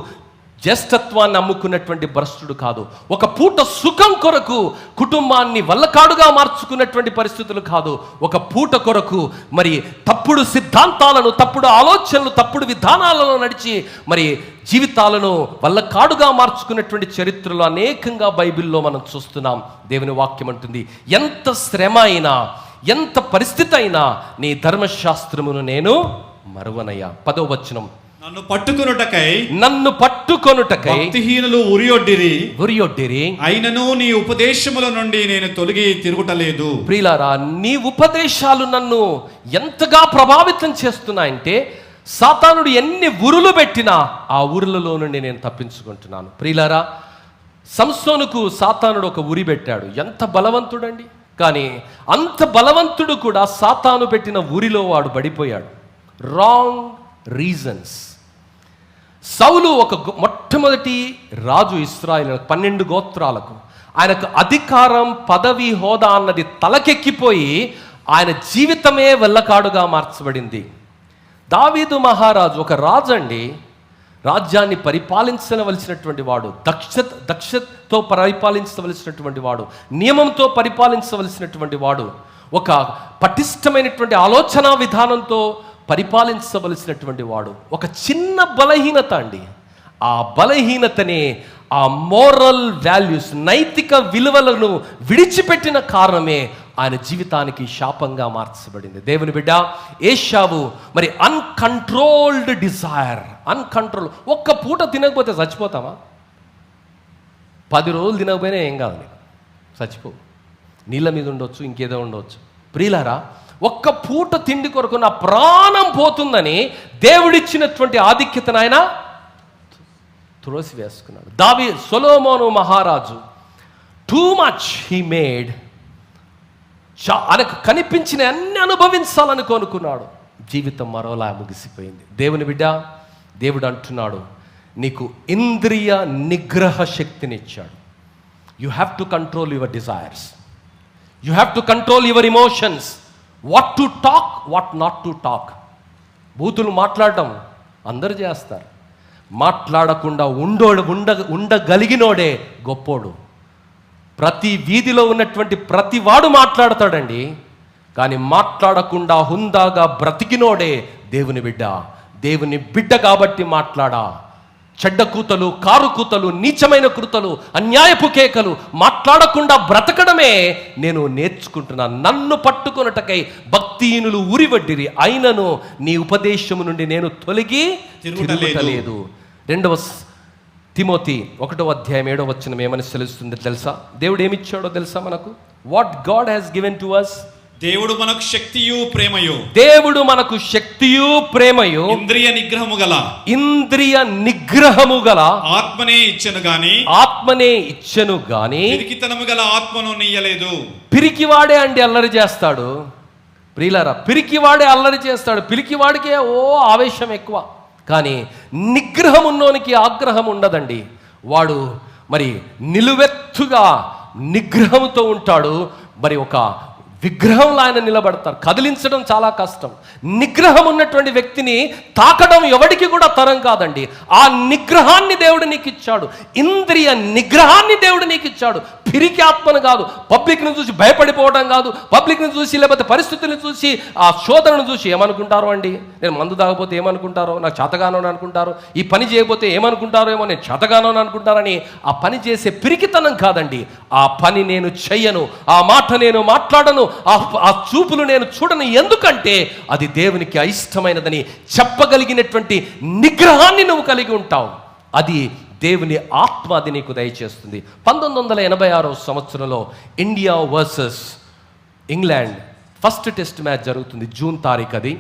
జ్యేష్ఠత్వాన్ని అమ్ముకున్నటువంటి భ్రష్టుడు కాదు. ఒక పూట సుఖం కొరకు కుటుంబాన్ని వల్లకాడుగా మార్చుకున్నటువంటి పరిస్థితులు కాదు. ఒక పూట కొరకు మరి తప్పుడు సిద్ధాంతాలను, తప్పుడు ఆలోచనలు, తప్పుడు విధానాలలో నడిచి మరి జీవితాలను వల్లకాడుగా మార్చుకున్నటువంటి చరిత్రలు అనేకంగా బైబిల్లో మనం చూస్తున్నాం. దేవుని వాక్యం అంటుంది, ఎంత శ్రమ అయినా, ఎంత పరిస్థితి అయినా నీ ధర్మశాస్త్రమును నేను మరువనయ్యా. 10వ వచనం, నన్ను పట్టుకొనుటకై భక్తిహీనులు ఉరియొడ్డిరి, అయినను నీ ఉపదేశముల నుండి నేను తొలగి తిరుగుటలేదు. ప్రియులారా, నీ ఉపదేశాలు నన్ను ఎంతగా ప్రభావితం చేస్తున్నాయంటే సాతానుడు ఎన్ని ఉరులు పెట్టినా ఆ ఉరులలో నుండి నేను తప్పించుకుంటున్నాను. ప్రియులారా, సంసోనుకు సాతానుడు ఒక ఉరి పెట్టాడు. ఎంత బలవంతుడండి! కానీ అంత బలవంతుడు కూడా సాతాను పెట్టిన ఊరిలో వాడు పడిపోయాడు. Wrong reasons. సౌలు ఒక మొట్టమొదటి రాజు ఇశ్రాయేలు 12 గోత్రాలకు. ఆయనకు అధికారం, పదవి, హోదా అన్నది తలకెక్కిపోయి ఆయన జీవితమే వెళ్ళకాడుగా మార్చబడింది. దావీదు మహారాజు ఒక రాజు అండి. రాజ్యాన్ని పరిపాలించవలసినటువంటి వాడు, దక్షతతో పరిపాలించవలసినటువంటి వాడు, నియమంతో పరిపాలించవలసినటువంటి వాడు, ఒక పటిష్టమైనటువంటి ఆలోచన విధానంతో పరిపాలించవలసినటువంటి వాడు. ఒక చిన్న బలహీనత అండి. ఆ బలహీనతనే, ఆ మోరల్ వాల్యూస్, నైతిక విలువలను విడిచిపెట్టిన కారణమే ఆయన జీవితానికి శాపంగా మార్చబడింది. దేవుని బిడ్డ, ఏశావు మరి అన్కంట్రోల్డ్ డిజైర్, ఒక్క పూట తినకపోతే చచ్చిపోతామా? 10 రోజులు తినకపోయినా ఏం కాదు, నీకు చచ్చిపో. నీళ్ళ మీద ఉండొచ్చు, ఇంకేదో ఉండవచ్చు. ప్రియులారా, ఒక్క పూట తిండి కొరకు నా ప్రాణం పోతుందని దేవుడిచ్చినటువంటి ఆధిక్యతను ఆయన త్రోసి వేసుకున్నాడు. సొలొమోను మహారాజు టూ మచ్ హీ మేడ్. ఆయనకు కనిపించిన అన్ని అనుభవించాలని కోరుకున్నాడు. జీవితం మరోలా ముగిసిపోయింది. దేవుని బిడ్డ, దేవుడు అంటున్నాడు, నీకు ఇంద్రియ నిగ్రహ శక్తినిచ్చాడు. You have to control your desires, you have to control your emotions, what to talk, what not to talk. బూతులు మాట్లాడటం అందరూ చేస్తారు. మాట్లాడకుండా ఉండగలిగినోడే గొప్పోడు. ప్రతి వీధిలో ఉన్నటువంటి ప్రతి వాడు మాట్లాడతాడండి, కానీ మాట్లాడకుండా హుందాగా బ్రతికినోడే దేవుని బిడ్డ. దేవుని బిడ్డ కాబట్టి మాట్లాడా. చెడ్డ కూతలు, కారు కూతలు, నీచమైన కృతలు, అన్యాయపు కేకలు మాట్లాడకుండా బ్రతకడమే నేను నేర్చుకుంటున్నాను. నన్ను పట్టుకొనుటకై భక్తిహీనులు ఉరివడ్డిరి, అయినను నీ ఉపదేశము నుండి నేను తొలగి తిరుగుటలేదు. 2వ తిమోతి 1వ అధ్యాయం 7వ వచనం ఏమని తెలుస్తుంది తెలుసా? దేవుడు ఏమిచ్చాడో తెలుసా మనకు? What God has given to us. దేవుడు మనకు శక్తియు ప్రేమయు, దేవుడు మనకు శక్తియు ప్రేమయు, ఇంద్రియ నిగ్రహము గల ఆత్మనే ఇచ్చెను గాని పిరికితనము గల ఆత్మను నీయలేదు. పిరికివాడే అండి అల్లరి చేస్తాడు. ప్రియులారా, పిరికివాడే అల్లరి చేస్తాడు. పిరికివాడికే ఆవేశం ఎక్కువ. కానీ నిగ్రహం ఉన్నోనికి ఆగ్రహం ఉండదండి. వాడు మరి నిలువెత్తుగా నిగ్రహంతో ఉంటాడు. మరి ఒక విగ్రహంలో ఆయన నిలబడతారు. కదిలించడం చాలా కష్టం. నిగ్రహం ఉన్నటువంటి వ్యక్తిని తాకడం ఎవడికి కూడా తరం కాదండి. ఆ నిగ్రహాన్ని దేవుడు నీకు ఇచ్చాడు. ఇంద్రియ నిగ్రహాన్ని దేవుడు నీకు ఇచ్చాడు. పిరికి ఆత్మను కాదు, పబ్లిక్ని చూసి భయపడిపోవడం కాదు, పబ్లిక్ని చూసి లేకపోతే పరిస్థితులను చూసి ఆ శోధనను చూసి ఏమనుకుంటారో అండి, నేను మందు తాగపోతే ఏమనుకుంటారో, నాకు చేతగానో అని అనుకుంటారు, ఈ పని చేయకపోతే ఏమనుకుంటారో ఏమో, నేను చేతగానో అని అనుకుంటారని ఆ పని చేసే పిరికితనం కాదండి. ఆ పని నేను చెయ్యను, ఆ మాట నేను మాట్లాడను, ఆ చూపులు నేను చూడను, ఎందుకంటే అది దేవునికి అయిష్టమైనదని చెప్పగలిగినటువంటి నిగ్రహాన్ని నువ్వు కలిగి ఉంటావు. అది దేవుని ఆత్మ అది నీకు దయచేస్తుంది. 1986 సంవత్సరంలో India versus England first test match జరుగుతుంది. జూన్ తారీఖు అది.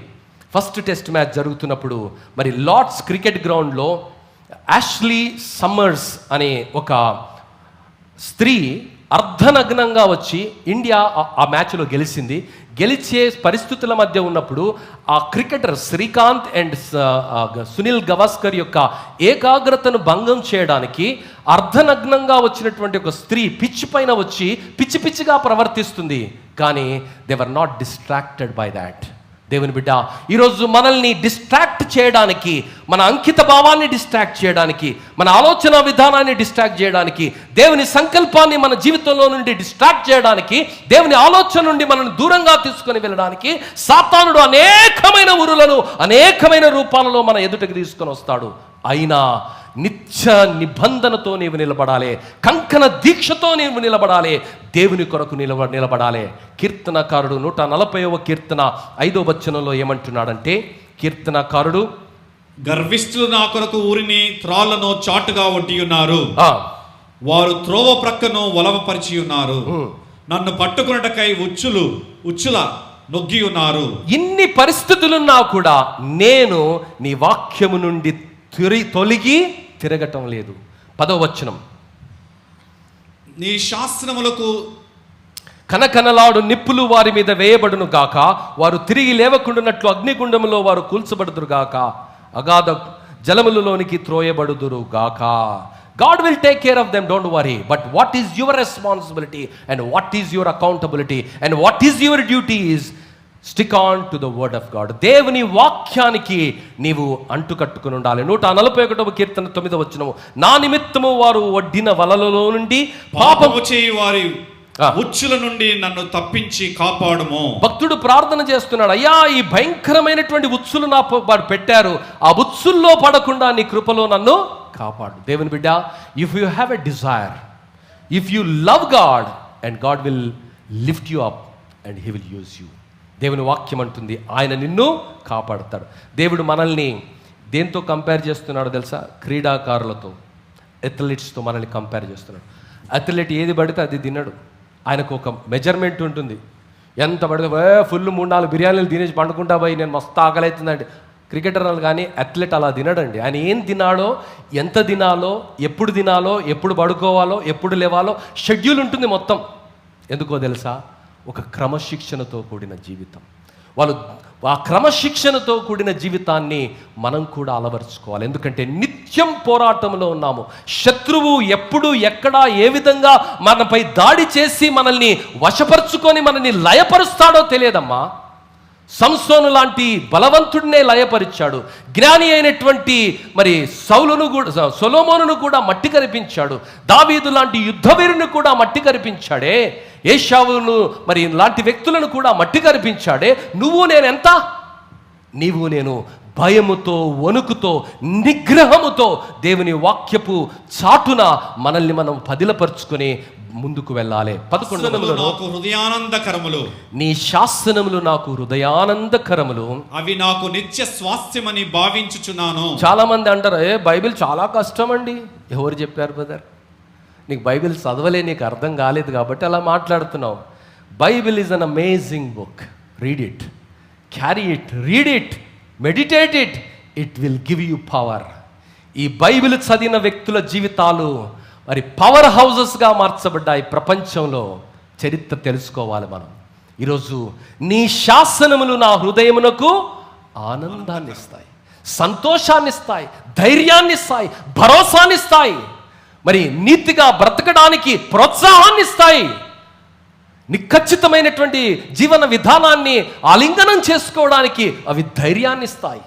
ఫస్ట్ టెస్ట్ మ్యాచ్ జరుగుతున్నప్పుడు మరి లార్డ్స్ క్రికెట్ గ్రౌండ్లో యాష్లీ సమ్మర్స్ అనే ఒక స్త్రీ అర్ధనగ్నంగా వచ్చి ఇండియా ఆ మ్యాచ్లో గెలిచింది. గెలిచే పరిస్థితుల మధ్య ఉన్నప్పుడు ఆ క్రికెటర్ శ్రీకాంత్ అండ్ సునీల్ గవాస్కర్ యొక్క ఏకాగ్రతను భంగం చేయడానికి అర్ధనగ్నంగా వచ్చినటువంటి ఒక స్త్రీ పిచ్ పైన వచ్చి పిచ్చి పిచ్చిగా ప్రవర్తిస్తుంది. కానీ they were not distracted by that. దేవుని బిడ్డ, ఈరోజు మనల్ని డిస్ట్రాక్ట్ చేయడానికి, మన అంకిత భావాన్ని డిస్ట్రాక్ట్ చేయడానికి, మన ఆలోచన విధానాన్ని డిస్ట్రాక్ట్ చేయడానికి, దేవుని సంకల్పాన్ని మన జీవితంలో నుండి డిస్ట్రాక్ట్ చేయడానికి, దేవుని ఆలోచన నుండి మనల్ని దూరంగా తీసుకొని వెళ్ళడానికి సాతానుడు అనేకమైన ఉరులను అనేకమైన రూపాలలో మన ఎదుటకు తీసుకొని వస్తాడు. అయినా నిత్య నిబంధనతో నీవు నిలబడాలి, కంకణ దీక్షతో నీవు నిలబడాలి, దేవుని కొరకు నిలబడాలి. కీర్తనకారుడు 140వ కీర్తన 5వ వచనంలో ఏమంటున్నాడంటే, కీర్తనకారుడు, గర్విష్ఠులు నా కొరకు ఊరిని త్రాళ్లను చాటుగా ఒడ్డి ఉన్నారు, వారు త్రోవ ప్రక్కను వలవపరిచి ఉన్నారు, నన్ను పట్టుకున్నటకై ఉచ్చుల నొగ్గి ఉన్నారు. ఇన్ని పరిస్థితులున్నా కూడా నేను నీ వాక్యము నుండి తొలగి తిరగటం లేదు. 10వ వచనం, నీ శాస్త్రములకు కనకనలాడు నిప్పులు వారి మీద వేయబడును గాక, వారు తిరిగి లేవకుండానట్లు అగ్నిగుండములో వారు కూల్చబడుదురు గాక, అగాధ జలములలోనికి త్రోయబడుదురు గాక. God will take care of them, don't worry. But what is your responsibility and what is your accountability and what is your duty is stick on to the word of God. దేవుని వాక్యానికి నీవు అంటుకట్టుకుని ఉండాలి. 141వ కీర్తన 9వ వచనము, నా నిమిత్తము వారు వడ్డిన వలలలో నుండి పాపము చేయి వారి ఉచ్చుల నుండి నన్ను తప్పించి కాపాడుము. భక్తుడు ప్రార్థన చేస్తున్నాడు, అయ్యా ఈ భయంకరమైనటువంటి ఉచ్చులు నా వారు పెట్టారు, ఆ ఉచ్చుల్లో పడకుండా నీ కృపలో నన్ను కాపాడు. దేవుని బిడ్డ, if you have a desire, if you love God and God will lift you up and he will use you. దేవుని వాక్యం అంటుంది ఆయన నిన్ను కాపాడుతాడు. దేవుడు మనల్ని దేంతో కంపేర్ చేస్తున్నాడు తెలుసా? క్రీడాకారులతో, అథ్లెట్స్తో మనల్ని కంపేర్ చేస్తున్నాడు. అథ్లెట్ ఏది పడితే అది తినడు. ఆయనకు ఒక మెజర్మెంట్ ఉంటుంది. ఎంత పడితే ఫుల్ 3-4 బిర్యానీలు తినేసి పండుకుంటా పోయి నేను మస్తు ఆకలి అవుతుందండి. క్రికెటర్ కానీ అథ్లెట్ అలా తినడండి. ఆయన ఏం తినాలో, ఎంత తినాలో, ఎప్పుడు పడుకోవాలో, ఎప్పుడు లేవాలో షెడ్యూల్ ఉంటుంది మొత్తం. ఎందుకో తెలుసా? ఒక క్రమశిక్షణతో కూడిన జీవితం. వాళ్ళు ఆ క్రమశిక్షణతో కూడిన జీవితాన్ని మనం కూడా అలవరుచుకోవాలి. ఎందుకంటే నిత్యం పోరాటంలో ఉన్నాము. శత్రువు ఎప్పుడు, ఎక్కడ, ఏ విధంగా మనపై దాడి చేసి మనల్ని వశపరుచుకొని మనల్ని లయపరుస్తాడో తెలియదమ్మా. సంసోను లాంటి బలవంతుడినే లయపరిచాడు. జ్ఞాని అయినటువంటి మరి సొలొమోనును కూడా మట్టి కరిపించాడు. దావీదు లాంటి యుద్ధవీరుని కూడా మట్టి కరిపించాడే. ఏశావును మరి లాంటి వ్యక్తులను కూడా మట్టి కరిపించాడే. నీవు నేను భయముతో, వణుకుతో, నిగ్రహముతో దేవుని వాక్యపు చాటున మనల్ని మనం పదిలపరుచుకొని ముందుకు వెళ్ళాలి. 11 నాకు హృదయానందకరములు, నీ శాసనములు నాకు హృదయానందకరములు, అవి నాకు నిత్య స్వాస్థ్యమని భావించుచున్నాను. చాలా మంది అంటారు, బైబిల్ చాలా కష్టం అండి. ఎవరు చెప్పారు బ్రదర్? నీకు బైబిల్ చదవలే, నీకు అర్థం కాలేదు కాబట్టి అలా మాట్లాడుతున్నావు. Bible is an amazing book. Read it, carry it, read it, meditate it, it will give you power. ఈ బైబిల్ చదివిన వ్యక్తుల జీవితాలు మరి పవర్ హౌజెస్గా మార్చబడ్డాయి ప్రపంచంలో. చరిత్ర తెలుసుకోవాలి మనం. ఈరోజు నీ శాసనములు నా హృదయమునకు ఆనందాన్ని ఇస్తాయి. సంతోషాన్ని ఇస్తాయి, ధైర్యాన్ని ఇస్తాయి, భరోసాని ఇస్తాయి, మరి నీతిగా బ్రతకడానికి ప్రోత్సాహాన్ని ఇస్తాయి, నిఖచ్చితమైనటువంటి జీవన విధానాన్ని ఆలింగనం చేసుకోవడానికి అవి ధైర్యాన్ని ఇస్తాయి.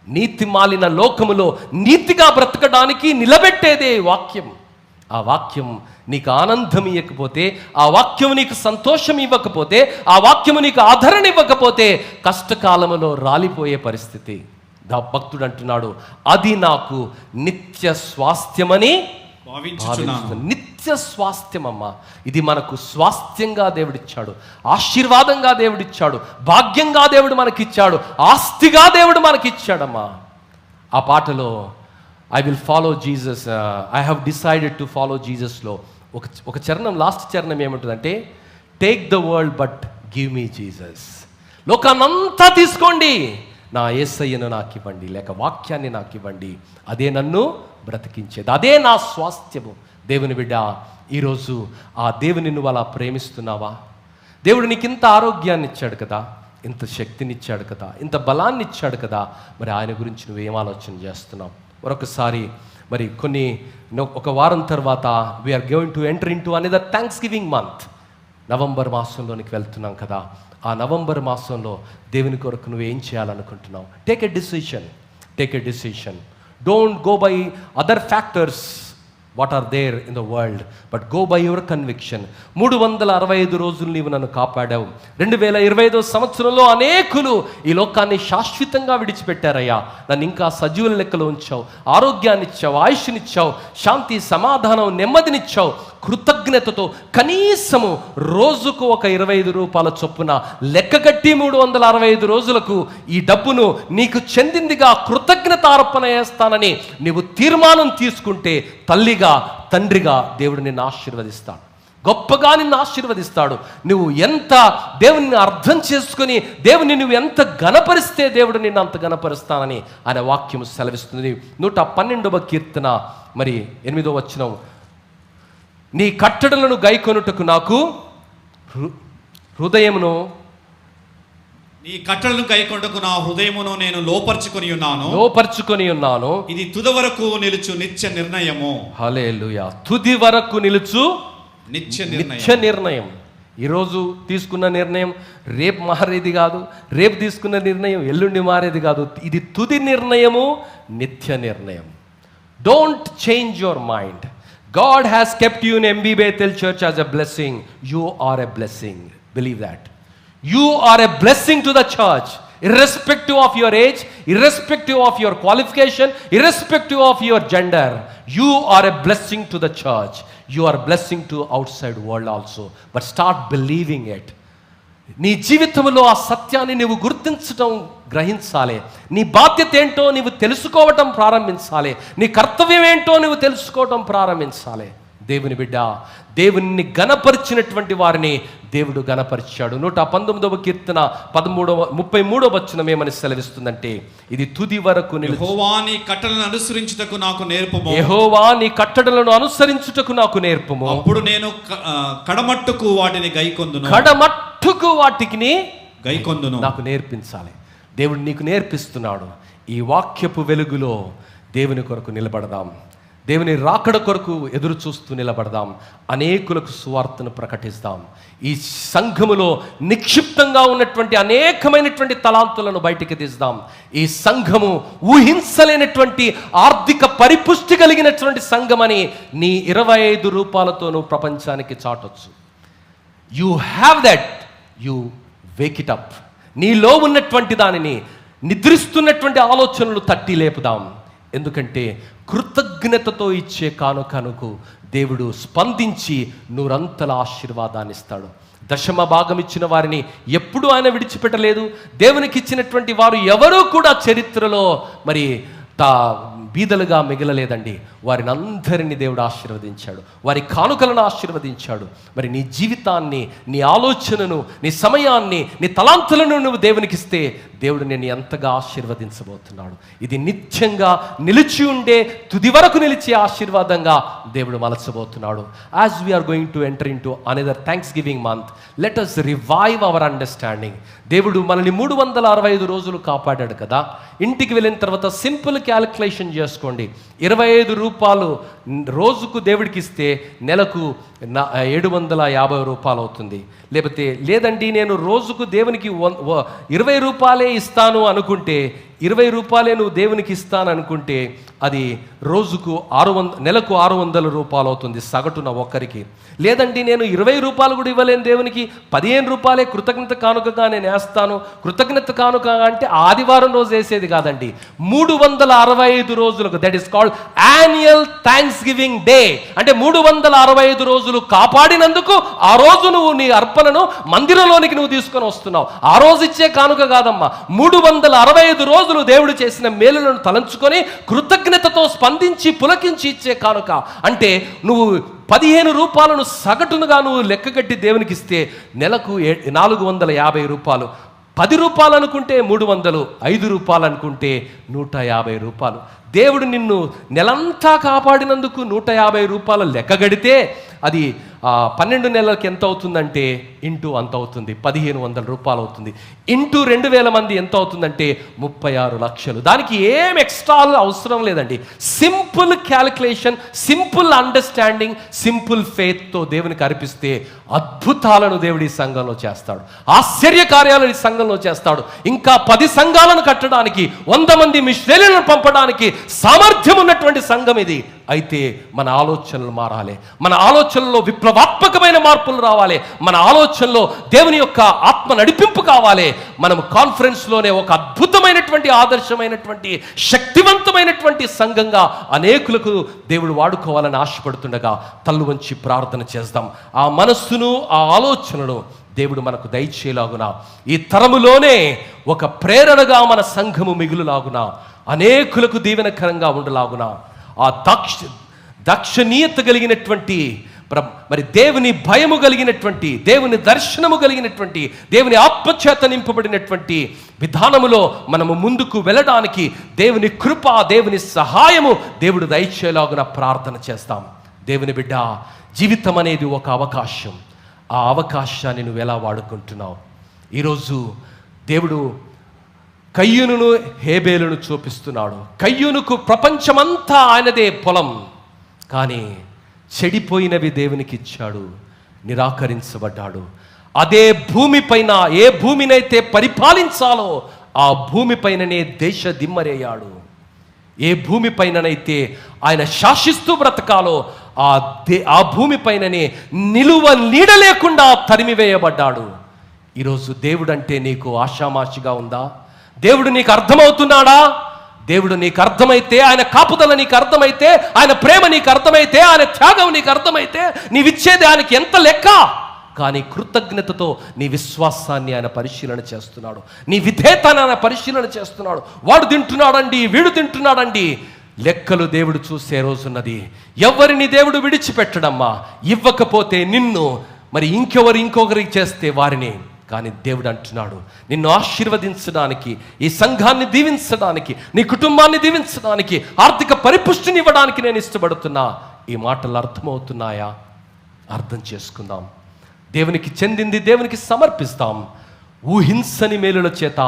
నీతి మాలిన లోకములో నీతిగా బ్రతకడానికి నిలబెట్టేదే వాక్యం. ఆ వాక్యం నీకు ఆనందం ఇవ్వకపోతే, ఆ వాక్యం నీకు సంతోషం ఇవ్వకపోతే, ఆ వాక్యము నీకు ఆదరణ ఇవ్వకపోతే కష్టకాలములో రాలిపోయే పరిస్థితి. భక్తుడు అంటున్నాడు, అది నాకు నిత్య స్వాస్థ్యమని భావించుచున్నాను. నిత్య స్వాస్థ్యం అమ్మా, ఇది మనకు స్వాస్థ్యంగా దేవుడిచ్చాడు, ఆశీర్వాదంగా దేవుడిచ్చాడు, భాగ్యంగా దేవుడు మనకిచ్చాడు, ఆస్తిగా దేవుడు మనకిచ్చాడమ్మా. ఆ పాటలో I will follow Jesus, I have decided to follow జీసస్లో ఒక చరణం, లాస్ట్ చరణం ఏముంటుందంటే, take the world but give me Jesus. లోకాన్నంతా తీసుకోండి, నా యేసయ్యను నాకు ఇవ్వండి, లేక వాక్యాన్ని నాకు ఇవ్వండి, అదే నన్ను బ్రతికించేది, అదే నా స్వాస్థ్యము. దేవుని బిడ్డ, ఈరోజు ఆ దేవుని నువ్వు అలా ప్రేమిస్తున్నావా? దేవుడు నీకు ఇంత ఆరోగ్యాన్ని ఇచ్చాడు కదా, ఇంత శక్తిని ఇచ్చాడు కదా, ఇంత బలాన్ని ఇచ్చాడు కదా, మరి ఆయన గురించి నువ్వేం ఆలోచన చేస్తున్నావు? మరొకసారి మరి ఒక వారం తర్వాత we are going to enter in to another thanks giving month. November మాసంలోనికి వెళ్తున్నాం కదా, ఆ నవంబర్ మాసంలో దేవుని కొరకు నువ్వేం చేయాలనుకుంటున్నావు? Take a decision. Don't go by other factors what are there in the world, but go by your conviction. 365 రోజులు నీవు నన్ను కాపాడావు. 2025 సంవత్సరంలో అనేకులు ఈ లోకాన్ని శాశ్వతంగా విడిచిపెట్టారయ్యా, నన్ను ఇంకా సజీవుల లెక్కలో ఉంచావు, ఆరోగ్యాన్ని ఇచ్చావు, ఆయుష్నిచ్చావు, శాంతి, సమాధానం, నెమ్మదినిచ్చావు. కృతజ్ఞతతో కనీసము రోజుకు ఒక 25 రూపాయల చొప్పున లెక్కగట్టి 365 రోజులకు ఈ డబ్బును నీకు చెందిందిగా కృతజ్ఞత అర్పణ చేస్తానని నీవు తీర్మానం తీసుకుంటే, తల్లిగా తండ్రిగా దేవుడు నిన్ను ఆశీర్వదిస్తాడు, గొప్పగా నిన్ను ఆశీర్వదిస్తాడు. నువ్వు ఎంత దేవుని అర్థం చేసుకుని దేవుని నువ్వు ఎంత గణపరిస్తే దేవుడు నిన్ను అంత గణపరుస్తానని ఆయన వాక్యము సెలవిస్తుంది. 112వ కీర్తన మరి 8వ వచనం, నీ కట్టడలను గైకొనుటకు నాకు హృదయమును, నీ కట్టడలను గైకొనుటకు నా హృదయమును నేను లోపర్చుకొని ఉన్నాను. ఇది తుది వరకు నిలుచు నిత్య నిర్ణయము. హల్లెలూయా. తుది వరకు నిలుచు నిత్య నిర్ణయం. ఈరోజు తీసుకున్న నిర్ణయం రేపు మారేది కాదు, రేపు తీసుకున్న నిర్ణయం ఎల్లుండి మారేది కాదు. ఇది తుది నిర్ణయము, నిత్య నిర్ణయం. Don't change your mind. God has kept you in MB Bethel Church as a blessing. You are a blessing. Believe that. You are a blessing to the church, irrespective of your age, irrespective of your qualification, irrespective of your gender. You are a blessing to the church. You are a blessing to outside world also. But start believing it. నీ జీవితంలో ఆ సత్యాన్ని నీవు గుర్తించటం, గ్రహించాలి. నీ బాధ్యత ఏంటో నీవు తెలుసుకోవటం ప్రారంభించాలి. నీ కర్తవ్యం ఏంటో నీవు తెలుసుకోవటం ప్రారంభించాలి. దేవుని బిడ్డ, దేవుని గణపరిచినటువంటి వారిని దేవుడు గణపరిచాడు. 119వ కీర్తన 33వ వచనం ఏమని సెలవిస్తుందంటే, ఇది తుది వరకు యెహోవా నీ కట్టడలను అనుసరించుటకు నాకు నేర్పుము. యెహోవా నీ కట్టడలను అనుసరించుటకు నాకు నేర్పుము. అప్పుడు నేను కడమట్టుకు వాటిని గైకొందును. కడమట్టుకు వాటికి గైకొందును. నాకు నేర్పించాలి. దేవుడు నీకు నేర్పిస్తున్నాడు. ఈ వాక్యపు వెలుగులో దేవుని కొరకు నిలబడదాం, దేవుని రాకడ కొరకు ఎదురు చూస్తూ నిలబడదాం, అనేకులకు సువార్తను ప్రకటిస్తాం. ఈ సంఘములో నిక్షిప్తంగా ఉన్నటువంటి అనేకమైనటువంటి తలాంతులను బయటికి తీద్దాం. ఈ సంఘము ఊహించలేనటువంటి ఆర్థిక పరిపుష్టి కలిగినటువంటి సంఘమని నీ 25 రూపాయలతో నువ్వు ప్రపంచానికి చాటొచ్చు. You have that, you wake it up. నీలో ఉన్నటువంటి దానిని, నిద్రిస్తున్నటువంటి ఆలోచనలు తట్టి లేపుదాం. ఎందుకంటే కృతజ్ఞతతో ఇచ్చే కానుకనుకు దేవుడు స్పందించి నూరంతల ఆశీర్వాదాన్ని ఇస్తాడు. దశమ భాగం ఇచ్చిన వారిని ఎప్పుడూ ఆయన విడిచిపెట్టలేదు. దేవునికి ఇచ్చినటువంటి వారు ఎవరూ కూడా చరిత్రలో మరి బీదలుగా మిగలలేదండి. వారిని అందరినీ దేవుడు ఆశీర్వదించాడు, వారి కానుకలను ఆశీర్వదించాడు. మరి నీ జీవితాన్ని, నీ ఆలోచనను, నీ సమయాన్ని, నీ తలాంతులను నువ్వు దేవునికి ఇస్తే దేవుడు నేను ఎంతగా ఆశీర్వదించబోతున్నాడు. ఇది నిత్యంగా నిలిచి ఉండే, తుది వరకు నిలిచే ఆశీర్వాదంగా దేవుడు మలచబోతున్నాడు. As we are going to enter in to another thanks giving month, let us revive our understanding. దేవుడు మనల్ని 365 రోజులు కాపాడాడు కదా. ఇంటికి వెళ్ళిన తర్వాత సింపుల్ క్యాలిక్యులేషన్ చేసుకోండి. 25 రూపాయలు రోజుకు దేవుడికి ఇస్తే నెలకు 750 రూపాయలు అవుతుంది. లేదండి నేను రోజుకు దేవునికి 20 రూపాయలే ఇస్తాను అనుకుంటే, 20 రూపాయలే నువ్వు దేవునికి ఇస్తాను అనుకుంటే అది రోజుకు నెలకు 600 రూపాయలు అవుతుంది సగటున ఒక్కరికి. లేదండి నేను 20 రూపాయలు కూడా ఇవ్వలేను దేవునికి, 15 రూపాయలే కృతజ్ఞత కానుకగా నేను వేస్తాను. కృతజ్ఞత కానుక అంటే ఆదివారం రోజు వేసేది కాదండి, 365 రోజులకు. That is called annual thanks giving day. అంటే 365 రోజులు కాపాడినందుకు ఆ రోజు నువ్వు నీ అర్పణను మందిరంలోనికి నువ్వు తీసుకొని వస్తున్నావు. ఆ రోజు ఇచ్చే కానుక కాదమ్మా, 365 రోజులు దేవుడు చేసిన మేలులను తలంచుకొని కృతజ్ఞతతో స్పందించి పులకించి ఇచ్చే కానుక. అంటే నువ్వు 15 రూపాయలను సగటునుగా నువ్వు లెక్కగట్టి దేవునికి ఇస్తే నెలకు 450 రూపాయలు. 10 రూపాయలు అనుకుంటే 300, 5 రూపాయలు అనుకుంటే 150 రూపాయలు. దేవుడు నిన్ను నెలంతా కాపాడినందుకు 150 రూపాయలు లెక్కగడితే అది 12 నెలలకి ఎంత అవుతుందంటే ఇంటూ అంత అవుతుంది, 1500 రూపాయలు అవుతుంది. ఇంటూ 2000 మంది ఎంత అవుతుందంటే 36 లక్షలు. దానికి ఏం ఎక్స్ట్రా అవసరం లేదండి. Simple calculation, simple understanding, simple ఫెయిత్తో దేవునికి అర్పిస్తే అద్భుతాలను దేవుడి సంఘంలో చేస్తాడు, ఆశ్చర్య కార్యాలను ఈ సంఘంలో చేస్తాడు. ఇంకా 10 సంఘాలను కట్టడానికి, 100 మంది మిషనరీలను పంపడానికి సామర్థ్యం ఉన్నటువంటి సంఘం ఇది. అయితే మన ఆలోచనలు మారాలి, మన ఆలోచనలో విప్లవాత్మకమైన మార్పులు రావాలి, మన ఆలోచనలో దేవుని యొక్క ఆత్మ నడిపింపు కావాలి. మనం కాన్ఫరెన్స్లోనే ఒక అద్భుతమైనటువంటి, ఆదర్శమైనటువంటి, శక్తివంతమైనటువంటి సంఘంగా అనేకులకు దేవుడు వాడుకోవాలని ఆశపడుతుండగా తల్లు వంచి ప్రార్థన చేద్దాం. ఆ మనస్సును, ఆ ఆలోచనను దేవుడు మనకు దయచేలాగున, ఈ తరములోనే ఒక ప్రేరణగా మన సంఘము మిగులులాగున, అనేకులకు దీవెనకరంగా ఉండలాగున, ఆ దాక్షణీయత కలిగినటువంటి, మరి దేవుని భయము కలిగినటువంటి, దేవుని దర్శనము కలిగినటువంటి, దేవుని ఆత్మచేత నింపబడినటువంటి విధానములో మనము ముందుకు వెళ్ళడానికి దేవుని కృప, దేవుని సహాయము దేవుడు దయచేలాగున ప్రార్థన చేస్తాం. దేవుని బిడ్డ, జీవితం అనేది ఒక అవకాశం. ఆ అవకాశాన్ని నువ్వు ఎలా వాడుకుంటున్నావు? ఈరోజు దేవుడు కయ్యూనును హేబేలును చూపిస్తున్నాడు. కయ్యూనుకు ప్రపంచమంతా ఆయనదే పొలం, కానీ చెడిపోయినవి దేవునికి ఇచ్చాడు, నిరాకరించబడ్డాడు. అదే భూమిపైన, ఏ భూమినైతే పరిపాలించాలో ఆ భూమిపైననే దేశ దిమ్మరేయాడు. ఏ భూమిపైననైతే ఆయన శాసిస్తూ బ్రతకాలో ఆ భూమిపైననే నిలువ నీడ లేకుండా తరిమివేయబడ్డాడు. ఈరోజు దేవుడు అంటే నీకు ఆషామాషిగా ఉందా? దేవుడు నీకు అర్థమవుతున్నాడా? దేవుడు నీకు అర్థమైతే, ఆయన కాపుదల నీకు అర్థమైతే, ఆయన ప్రేమ నీకు అర్థమైతే, ఆయన త్యాగం నీకు అర్థమైతే, నీవిచ్చేది ఆయనకి ఎంత లెక్క? కానీ కృతజ్ఞతతో నీ విశ్వాసాన్ని ఆయన పరిశీలన చేస్తున్నాడు, నీ విధేయతను ఆయన పరిశీలన చేస్తున్నాడు. వాడు తింటున్నాడండి, వీడు తింటున్నాడండి, లెక్కలు దేవుడు చూసే రోజున్నది. ఎవరిని దేవుడు విడిచిపెట్టడమ్మా. ఇవ్వకపోతే నిన్ను, మరి ఇంకొకరికి చేస్తే వారిని. కానీ దేవుడు అంటున్నాడు, నిన్ను ఆశీర్వదించడానికి, ఈ సంఘాన్ని దీవించడానికి, నీ కుటుంబాన్ని దీవించడానికి, ఆర్థిక పరిపుష్టిని ఇవ్వడానికి నేను ఇష్టపడుతున్నా. ఈ మాటలు అర్థమవుతున్నాయా? అర్థం చేసుకుందాం. దేవునికి చెందింది దేవునికి సమర్పిస్తాం. ఊహించని మేలుల చేత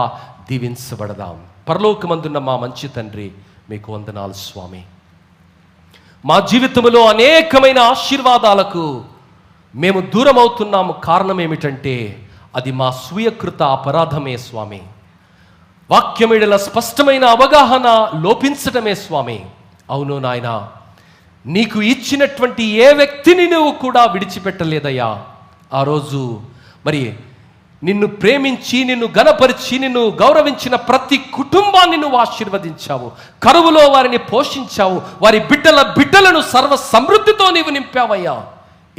దీవించబడదాం. పరలోకమందున్న మా మంచి తండ్రి, మీకు వందనాలు స్వామి. మా జీవితంలో అనేకమైన ఆశీర్వాదాలకు మేము దూరం అవుతున్నాము. కారణం ఏమిటంటే అది మా స్వీయకృత అపరాధమే స్వామి. వాక్యమిడల స్పష్టమైన అవగాహన లోపించటమే స్వామి. అవును నాయన, నీకు ఇచ్చినటువంటి ఏ వ్యక్తిని నువ్వు కూడా విడిచిపెట్టలేదయ్యా. ఆ రోజు మరి నిన్ను ప్రేమించి, నిన్ను గణపరిచి, నిన్ను గౌరవించిన ప్రతి కుటుంబాన్ని నువ్వు ఆశీర్వదించావు. కరువులో వారిని పోషించావు. వారి బిడ్డలను సర్వ సమృద్ధితో నీవు నింపావయ్యా.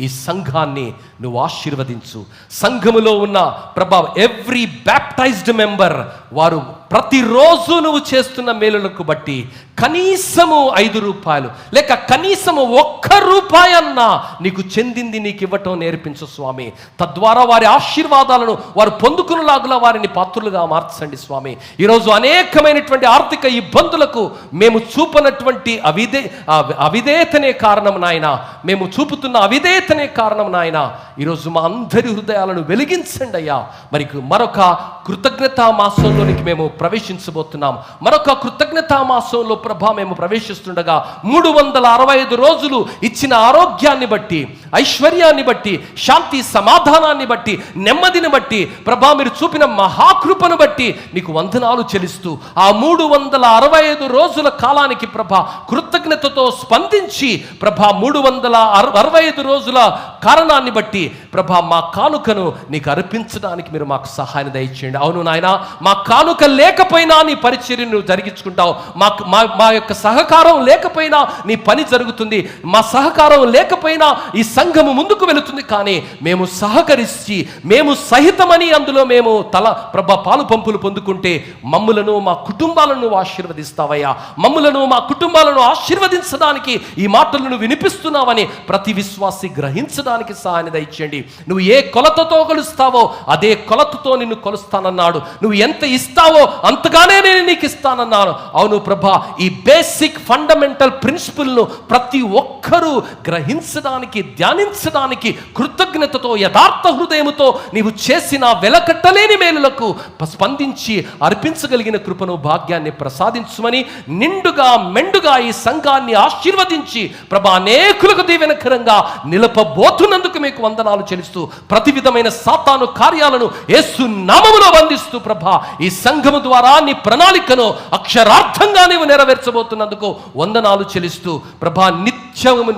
ఈ సంఘాన్ని నువ్వు ఆశీర్వదించు. సంఘములో ఉన్న ప్రభావ, ఎవ్రీ బ్యాప్టైజ్డ్ మెంబర్ వారు ప్రతిరోజు నువ్వు చేస్తున్న మేలులకు బట్టి కనీసము 5 రూపాయలు లేక కనీసము 1 రూపాయి అన్నా నీకు చెందింది నీకు ఇవ్వటం నేర్పించు స్వామి. తద్వారా వారి ఆశీర్వాదాలను వారు పొందుకునేలాగులా వారిని పాత్రులుగా మార్చండి స్వామి. ఈరోజు అనేకమైనటువంటి ఆర్థిక ఇబ్బందులకు మేము చూపనటువంటి అవిధేయతనే కారణం నాయన, మేము చూపుతున్న అవిధేయతనే కారణం నాయన. ఈరోజు మా అందరి హృదయాలను వెలిగించండి అయ్యా. మరొక కృతజ్ఞతా మాసంలోనికి మేము ప్రవేశించబోతున్నాం. మరొక కృతజ్ఞతా మాసంలో ప్రభా మేము ప్రవేశిస్తుండగా 365 రోజులు ఇచ్చిన ఆరోగ్యాన్ని బట్టి, ఐశ్వర్యాన్ని బట్టి, శాంతి సమాధానాన్ని బట్టి, నెమ్మదిని బట్టి ప్రభా మీరు చూపిన మహాకృపను బట్టి నీకు వందనాలు చెల్లిస్తూ ఆ 365 రోజుల కాలానికి ప్రభా కృతజ్ఞతతో స్పందించి ప్రభా 365 రోజుల కారణాన్ని బట్టి ప్రభా మా కానుకను నీకు అర్పించడానికి మీరు మాకు సహాయం దయచేయండి. అవును నాయన, మా కానుక లేకపోయినా నీ పరిచర్యను నువ్వు జరిగించుకుంటావు. మా యొక్క సహకారం లేకపోయినా నీ పని జరుగుతుంది. మా సహకారం లేకపోయినా ఈ సంఘము ముందుకు వెళుతుంది. కానీ మేము సహకరించి మేము సహితమని అందులో మేము పాలు పంపులు పొందుకుంటే మమ్ములను మా కుటుంబాలను ఆశీర్వదిస్తావయ్యా. మమ్ములను మా కుటుంబాలను ఆశీర్వదించడానికి ఈ మాటలను వినిపిస్తున్నావని ప్రతి విశ్వాసి గ్రహించడానికి సహాయం దయచేయండి. నువ్వు ఏ కొలతతో కొలుస్తావో అదే కొలతతో నిన్ను కొలుస్తానన్నాడు. నువ్వు ఎంత ఇస్తావో అంతగానే నేను నీకు ఇస్తానన్నాను. అవును ప్రభా, ఈ బేసిక్ ఫండమెంటల్ ప్రిన్సిపల్ను ప్రతి ఒక్కరూ గ్రహించడానికి, ధ్యానించడానికి కృతజ్ఞతతో యథార్థ హృదయముతో నీవు చేసిన వెలకట్టలేని మేలులకు స్పందించి అర్పించగలిగిన కృపను భాగ్యాన్ని ప్రసాదించుమని నిండుగా మెండుగా ఈ సంఘాన్ని ఆశీర్వదించి ప్రభా అనేకులకు దీవెనకరంగా నిలపబోతున్నందుకు మీకు వందనాలు చెల్లిస్తూ ప్రతి విధమైన సాతాను కార్యాలను యేసు నామములో బంధిస్తూ ప్రభా ఈ సంఘము ద్వారా నీ ప్రణాళికను అక్షరార్థంగా నీవు నెరవేర్చబోతున్నందుకు వందనాలు చెల్లిస్తూ ప్రభా నిత్యము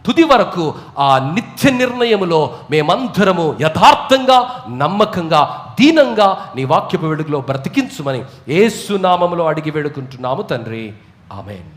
తుది వరకు ఆ నిత్య నిర్ణయములో మేమందరము యథార్థంగా, నమ్మకంగా, దీనంగా నీ వాక్యపు వెలుగులో బ్రతికించుమని యేసు నామములో అడిగి వేడుకుంటున్నాము తండ్రి. ఆమేన్.